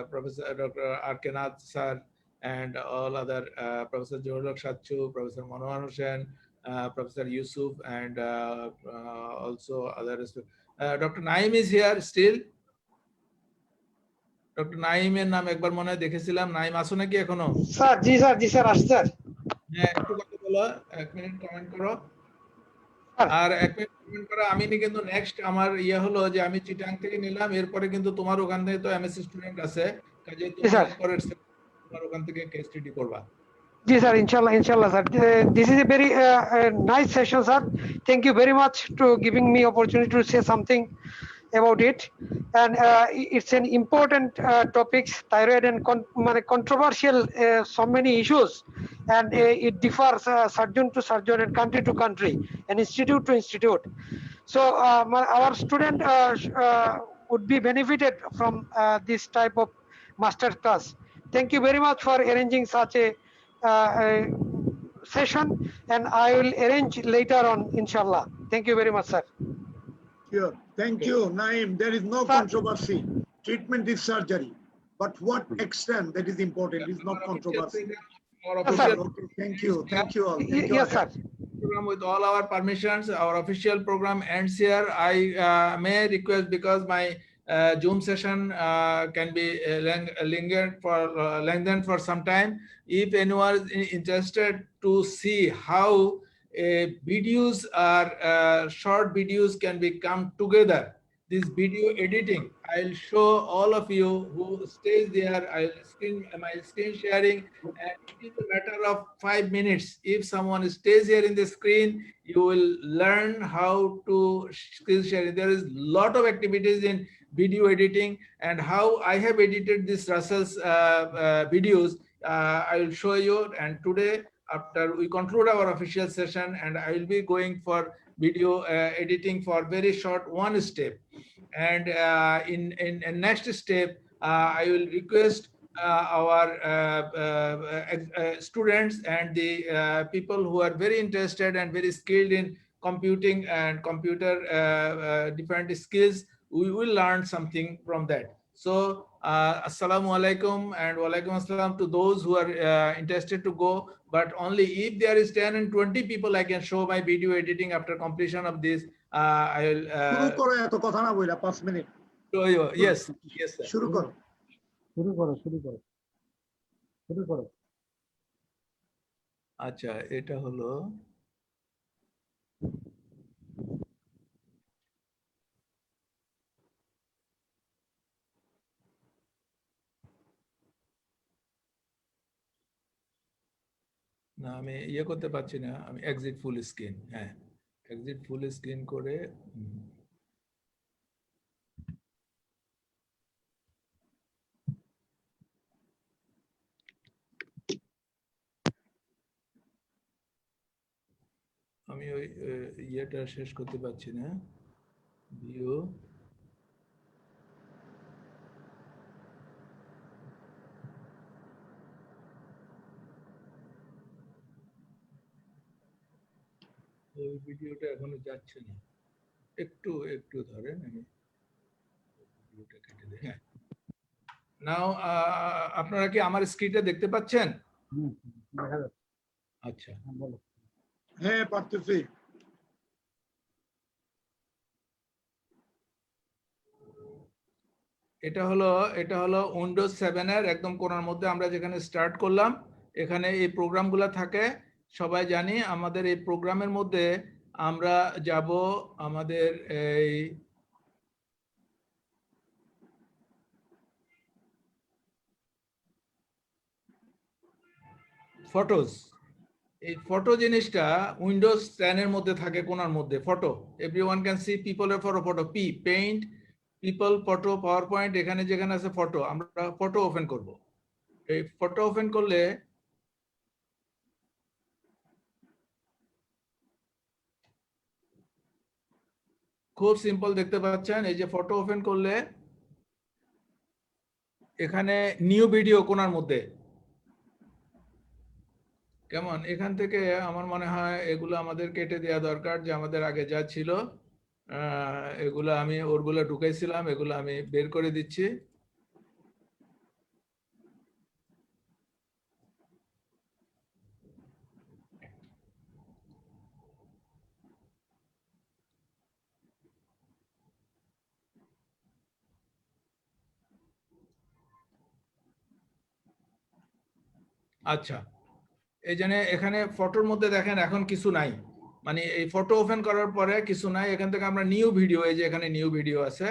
Professor Dr. Arkenath Sir, and all other Professor Johulok Shachu, Professor Manohar Hussain, Professor Yusuf, and also others. Dr. Naim is here still. Doctor নাইমের নাম একবার মনে হয় দেখেছিলাম। নাইম আসো নাকি এখনো? Sir জি স্যার আসছে স্যার। হ্যাঁ, একটু কথা বলো, 1 মিনিট কমেন্ট করো। আর 1 মিনিট কমেন্ট করো। আমি কিন্তু নেক্সট আমার হলো যে আমি চিটাং থেকে নিলাম, এরপরে কিন্তু তোমার ওখান থেকে তো এমএসসি স্টুডেন্ট আছে, কাজে তুমি এরপরে তোমার ওখান থেকে কেস স্টাডি করবা। জি স্যার, ইনশাআল্লাহ sir. This is a very nice session, sir. Thank you very much to giving me opportunity to say something about it, and it's an important topics, thyroid, and controversial so many issues, and it differs surgeon to surgeon and country to country and institute to institute. So our student would be benefited from this type of master class. Thank you very much for arranging such a session, and I will arrange later on, inshallah. Thank you very much, sir. Sure. Thank you, Naim. There is no controversy. Treatment is surgery. But what extent, that is important, is not controversy. Okay, thank you. Thank you all. Thank you. Yes, sir. With all our permissions, our official program ends here. I may request, because my Zoom session can be lengthened for some time. If anyone is interested to see how videos are short videos can become together, this video editing, I'll show all of you who stays there. My screen sharing, and it is a matter of 5 minutes. If someone stays here in the screen, you will learn how to screen sharing. There is a lot of activities in video editing, and how I have edited this Russell's videos, I will show you. And today, after we conclude our official session, and I will be going for video editing for very short one step. And in next step, I will request our students and the people who are very interested and very skilled in computing and computer different skills, we will learn something from that. So assalamu alaikum and walaikum assalam to those who are interested to go, but only if there is 10 and 20 people I can show my video editing after completion of this. I will শুরু করো, এত কথা না বইলা 5 minute show you. Yes sir, শুরু করো। আচ্ছা, এটা হলো না, আমি করতে পারছি না। আমি এক্সিট ফুল স্ক্রিন, হ্যাঁ এক্সিট ফুল স্ক্রিন করে আমি ওই ইয়েটা শেষ করতে পারছি না। ভিউ ওই ভিডিওটা এখনো যাচ্ছে না, একটু ধরেন, আমি ভিডিওটা কেটে দিই। হ্যাঁ, নাও আপনারা কি আমার স্ক্রিনটা দেখতে পাচ্ছেন? আচ্ছা, হ্যাঁ পারতেছি। এটা হলো উইন্ডোজ 7 এর একদম কোণার মধ্যে আমরা যেখানে স্টার্ট করলাম, এখানে এই প্রোগ্রামগুলো থাকে। সবাই জানি আমাদের এই প্রোগ্রামের মধ্যে আমরা যাব আমাদের এই ফটোজ। এই ফটো জিনিসটা উইন্ডোজ 10 এর মধ্যে থাকে কোণার মধ্যে। ফটো, এভরিওয়ান ক্যান সি পিপলের photo, P paint, people, photo, power point, এখানে যেখানে আছে ফটো, আমরা ফটো ওপেন করব। এই ফটো ওপেন করলে খুব সিম্পল দেখতে পাচ্ছেন, এই যে ফটো ওপেন করলে এখানে নিউ ভিডিও কোণার মধ্যে, কেমন? এখান থেকে আমার মনে হয় এগুলো আমাদের কেটে দেওয়া দরকার, যে আমাদের আগে যা ছিল এগুলো আমি ওরগুলো ঢুকাইছিলাম, এগুলো আমি বের করে দিচ্ছি। আচ্ছা, এই জন্য এখানে ফটোর মধ্যে দেখেন এখন কিছু নাই, মানে এই ফটো ওপেন করার পরে কিছু নাই। এখান থেকে আমরা নিউ ভিডিও, এই যে এখানে নিউ ভিডিও আছে,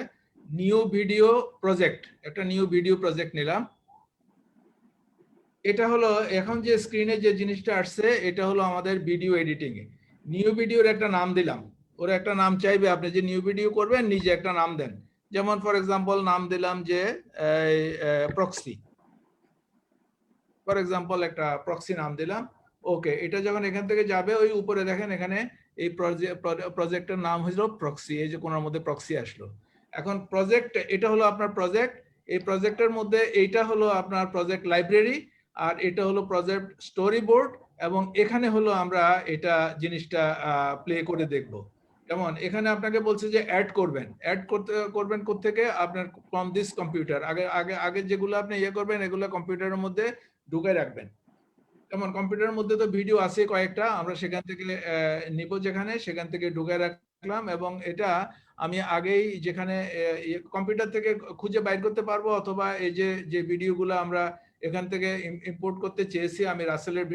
নিউ ভিডিও প্রজেক্ট, একটা নিউ ভিডিও প্রজেক্ট নিলাম। এটা হলো এখন যে স্ক্রিনে যে জিনিসটা আসছে, এটা হলো আমাদের ভিডিও এডিটিং এ। নিউ ভিডিওর একটা নাম দিলাম, ওর একটা নাম চাইবে, আপনি যে নিউ ভিডিও করবেন নিজে একটা নাম দেন। যেমন ফর এক্সাম্পল নাম দিলাম যে প্রক্সি, ফর এক্সাম্পল একটা প্রক্সি নাম দিলাম। ওকে, এটা যখন এখান থেকে যাবে ওই উপরে দেখেন এখানে এই প্রজেক্টের নাম হলো প্রক্সি, এই যে কোণার মধ্যে প্রক্সি আসলো। এখন প্রজেক্ট, এটা হলো আপনার প্রজেক্ট, এই প্রজেক্টের মধ্যে এইটা হলো আপনার প্রজেক্ট লাইব্রেরি, আর এটা হলো প্রজেক্ট স্টোরি বোর্ড, এবং এখানে হলো আমরা এটা জিনিসটা প্লে করে দেখব। যেমন এখানে আপনাকে বলছে যে অ্যাড করবেন, অ্যাড করবেন কোত্থেকে, আপনার ফ্রম দিস কম্পিউটার। আগে যেগুলো আপনি ইয়ে করবেন এগুলো কম্পিউটারের মধ্যে ঢুকে রাখবেন। যেমন কম্পিউটারের মধ্যে তো ভিডিও আছে কয়েকটা, আমরা সেখান থেকে নিব, যেখানে সেখান থেকে ঢুকে রাখলাম, এবং এটা আমি আগেই যেখানে কম্পিউটার থেকে খুঁজে বাইর করতে পারবো, অথবা এই যে ভিডিওগুলো আমরা এখান থেকে ইম্পোর্ট করতে চেয়েছি, আমি রাসেলের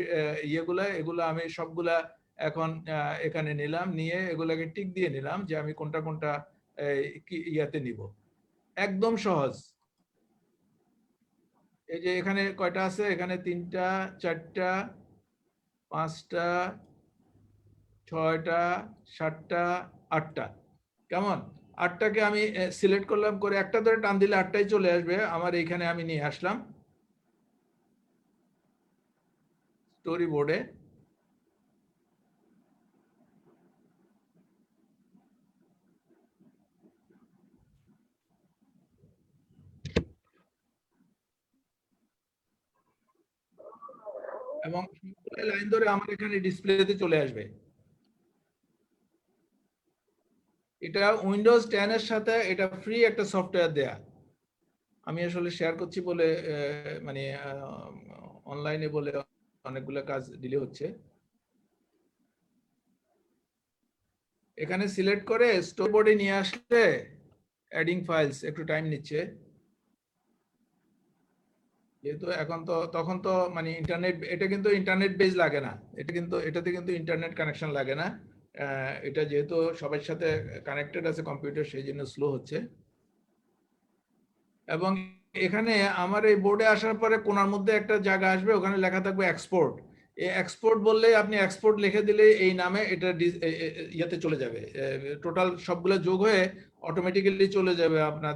এগুলো আমি সবগুলা এখন এখানে নিলাম, নিয়ে এগুলাকে টিক দিয়ে নিলাম যে আমি কোনটা কোনটা ইয়াতে নিব। একদম সহজ। এই যে এখানে কয়টা আছে, এখানে 3টা 4টা 5টা 6টা 7টা 8টা, কেমন? 8টাকে আমি সিলেক্ট করলাম, করে একটা ধরে টান দিলে 8টাই চলে আসবে আমার এইখানে, আমি নিয়ে আসলাম স্টোরি বোর্ডে। এবং লাইন ধরে আমার এখানে ডিসপ্লেতে চলে আসবে। এটা উইন্ডোজ 10 এর সাথে এটা ফ্রি একটা সফটওয়্যার দেয়া, আমি আসলে শেয়ার করছি বলে মানে অনলাইনে বলে অনেকগুলো কাজ ডিলে হচ্ছে। এখানে সিলেক্ট করে স্টোরি বোর্ডে নিয়ে আসলে অ্যাডিং ফাইলস একটু টাইম নিচ্ছে, যেহেতু এখন তো, তখন তো মানে ইন্টারনেট, এটা কিন্তু ইন্টারনেট বেজ লাগে না, এটাতে কিন্তু ইন্টারনেট কানেকশন লাগে না, এটা যেহেতু সবার সাথে কানেক্টেড আছে কম্পিউটার, সেই জন্য স্লো হচ্ছে। এবং এখানে আমার এই বোর্ডে আসার পরে কোণার মধ্যে একটা জায়গা আসবে, ওখানে লেখা থাকবে এক্সপোর্ট। এই এক্সপোর্ট বললে আপনি এক্সপোর্ট লিখে দিলে এই নামে এটা ইয়েতে চলে যাবে, টোটাল সবগুলো যোগ হয়ে অটোমেটিক্যালি চলে যাবে আপনার।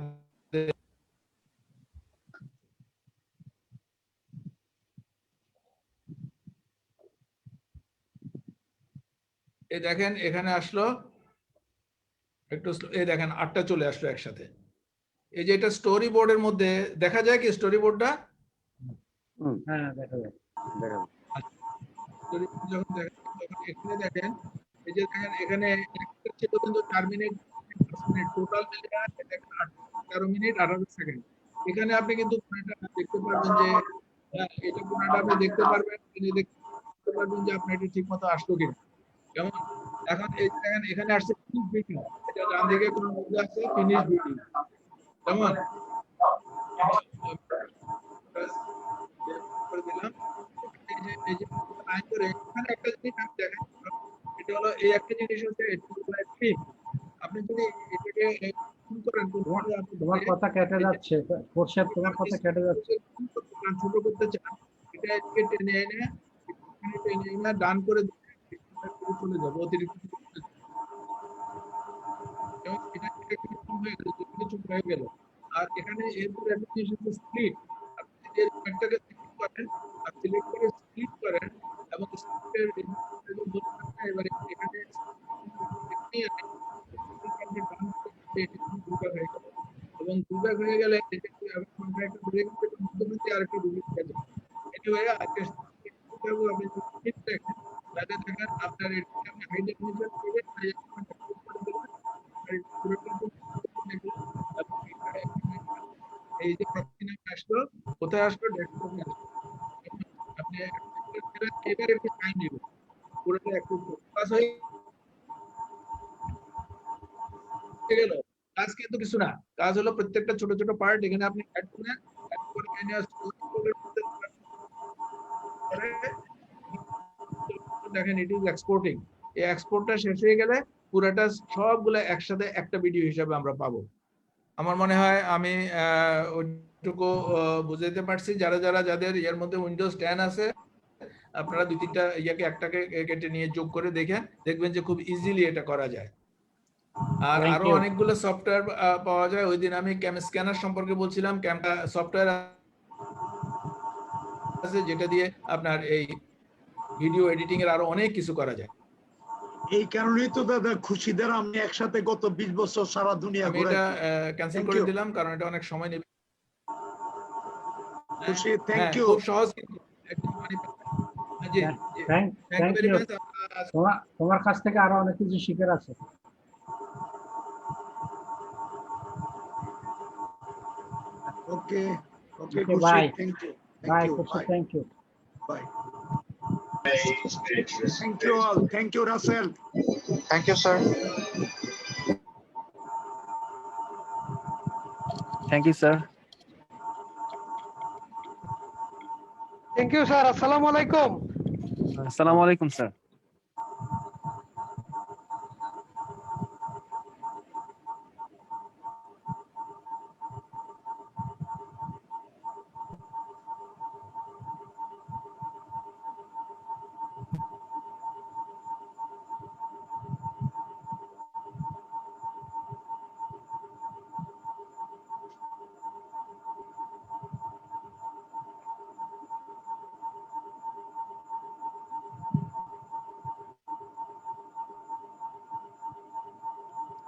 এই দেখেন এখানে আসলো একটু, এই দেখেন 8টা চলে আসলো একসাথে। এই যে এটা স্টোরি বোর্ডের মধ্যে দেখা যায় কি, স্টোরি বোর্ডটা হ্যাঁ দেখা যায়। যখন এখানে দেখেন, এই যে দেখেন এখানে ছিল কিন্তু 4 মিনিট 5 মিনিট, টোটাল মিলে 13 মিনিট 18 সেকেন্ড। এখানে আপনি কিন্তু দেখতে পারবেন যে এটা পুরোটা আপনি দেখতে পারবেন, দেখতে পারবেন যে আপনার এটা ঠিক মতো আসলো কিনা, কেমন? এখন এই দেখেন এখানে আসছে ফিনিশ ভিডিও, এটা ডান দিকে কোন মধ্যে আছে ফিনিশ ভিডিও, কেমন? করে দিলাম, এই যে লাইন ধরে এখানে একটা জিনিস আমি দেখেন, এটা হলো এই একটা জিনিস হচ্ছে ক্লিপ। আপনি যদি এটাকে জুম করেন, তোমার কথা কেটে যাচ্ছে, খোরশেদ তোমার কথা কেটে যাচ্ছে। ছোট করতে চান, এটা এদিকে টেনে এনে এখানে টেনে এনে ডান করে চলে যাবে অতিরিক্ত, এবং এটা হয়ে গেল, কিছু হয়ে গেল। আর এখানে এরপরে একটা জিনিস হচ্ছে স্প্লিট, আপনি যদি এই পয়েন্টটাকে সিলেক্ট করেন আর সিলেক্ট করে স্প্লিট করেন, এবং স্প্লিটের এবারে এখানে এবং দুইবার হয়ে গেলে কন্ট্রাক্ট হয়ে গেলে মধ্যবর্তী আরেকটি রিলিজ হয়ে যাবে। এনিওয়ে আজকে আপনি ঠিক দেখেন তাহলে দেখেন আপনার এটা হাই ডেফিনিশন করে এই যে প্রতিদিন আসলো কোথায় আসলো ডেস্কটপে আসলো। আপনি এবার একটু টাইম নেবেন পুরোটা একটু পাস হয়ে গেল। কাজ কিন্তু কিছু না, কাজ হলো প্রত্যেকটা ছোট ছোট পার্ট এখানে আপনি অ্যাড করবেন, অ্যাড করে দেখেন ইট ইজ এক্সপোর্টিং। এই এক্সপোর্টটা শেষ হয়ে গেলে পুরোটা সবগুলো একসাথে একটা ভিডিও হিসাবে আমরা পাবো। আমার মনে হয় আমি ওইটুকু বুঝাইতে পারছি। যারা যারা যাদের এর মধ্যে উইন্ডোজ 10 আছে আপনারা দুই তিনটা ইয়াকে একটাকে কেটে নিয়ে যোগ করে দেখেন, দেখবেন যে খুব ইজিলি এটা করা যায়। আর Thank আরো you. অনেকগুলো সফটওয়্যার পাওয়া যায়। ওই দিন আমি ক্যাম স্ক্যানার সম্পর্কে বলছিলাম, ক্যামটা সফটওয়্যার আছে যেটা দিয়ে আপনার এই ভিডিও এডিটিং এর আরো অনেক কিছু করা যায়। এই কারণেই তো দাদা খুশিদার আমি একসাথে গত 20 বছর সারা দুনিয়া আমি এটা ঘুরাইছি। ক্যান্সেল Thank করে you. দিলাম কারণ এটা অনেক সময় নেবে। খুশি, হ্যাঁ, thank you. খুব সহজ কিন্তু একদম জি জি thank thank you very you. Much. তোমার কাছ থেকে আরো অনেক কিছু শিখার আছে। Okay, okay, Okay, Khushi, bye. thank you. Thank Bye, you. Kushi, Bye. thank you. Bye. Thank you all. Thank you, Russell. Thank you, sir. Thank you, sir. Thank you, sir. Assalamu alaikum. Assalamu alaikum, sir.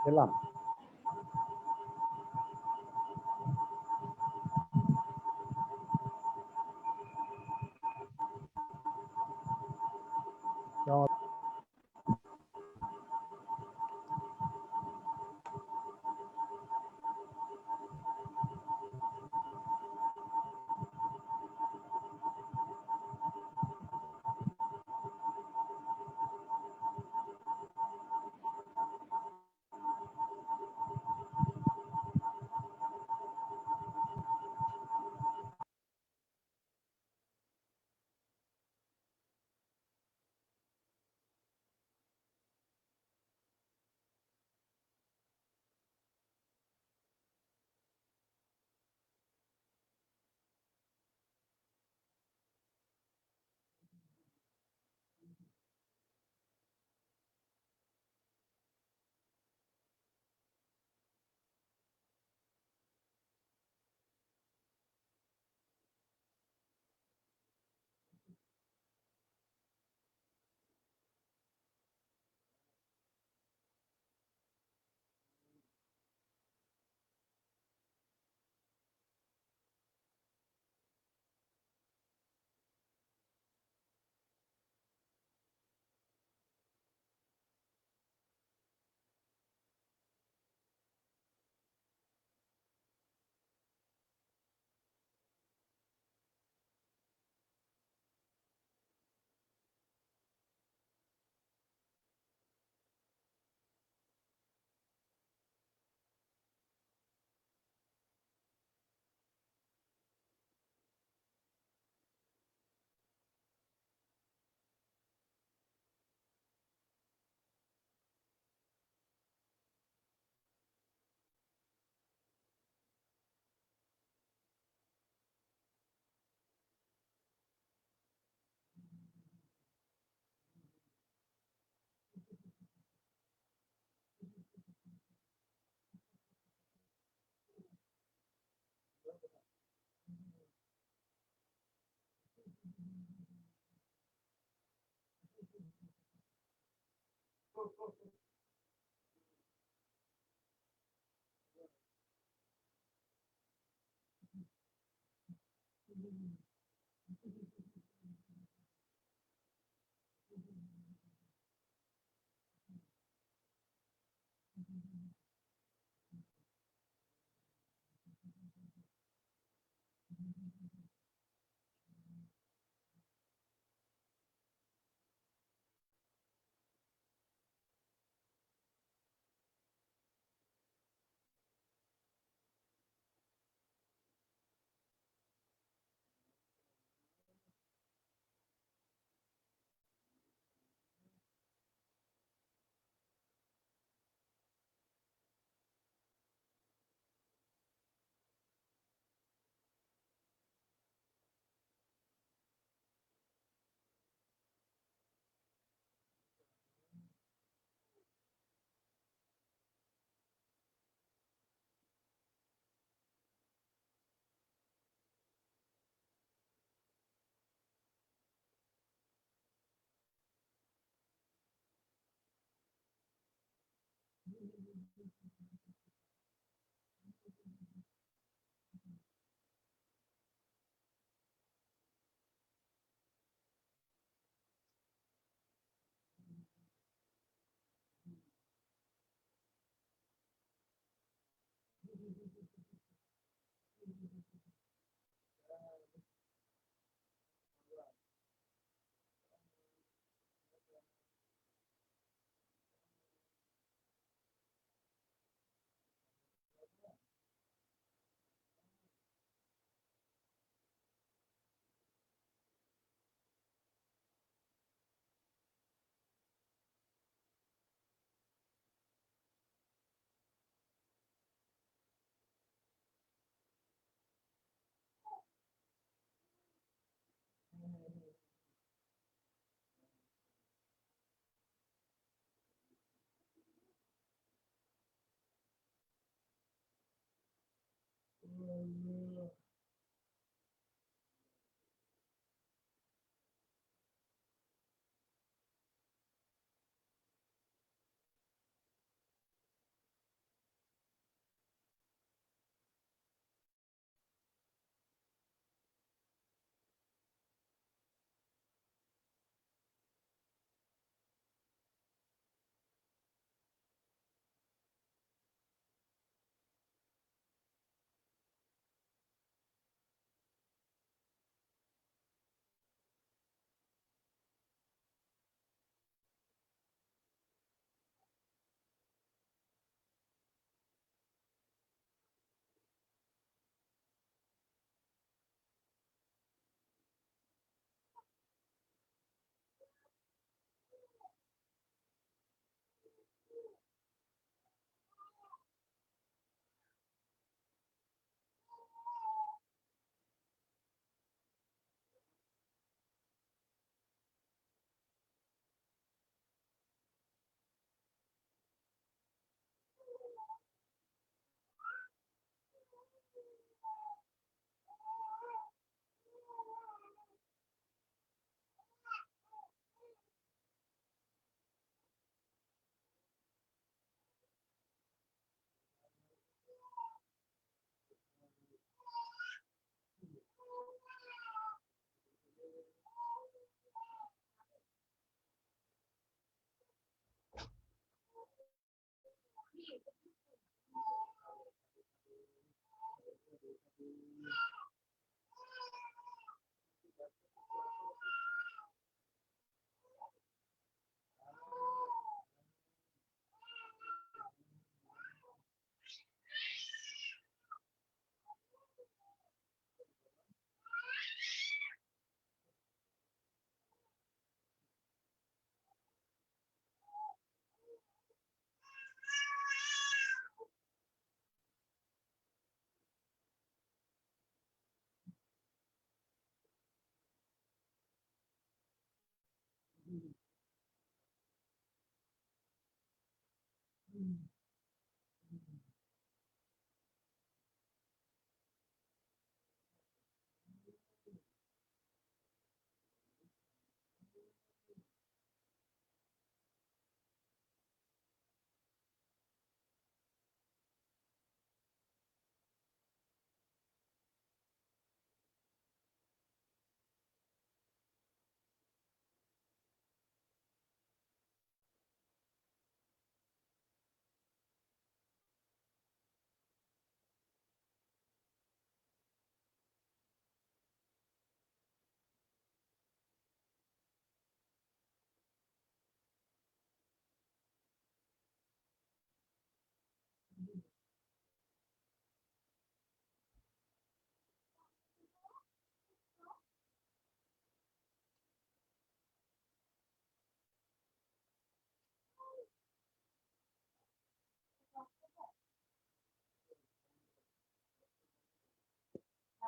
গেলাম।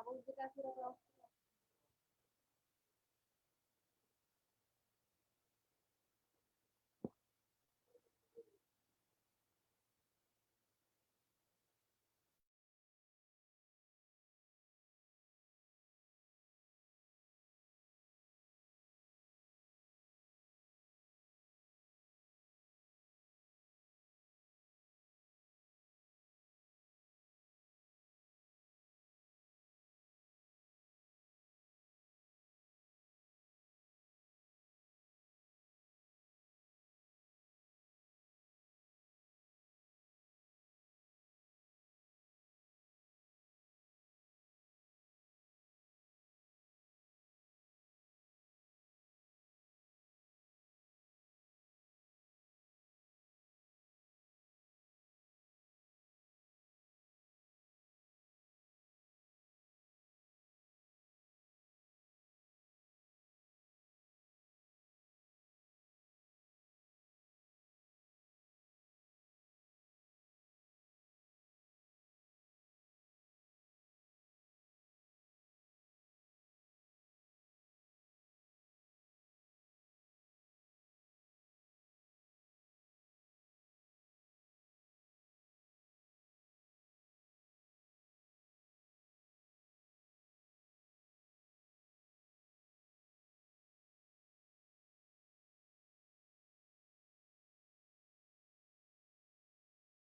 এবং যেটা আসলে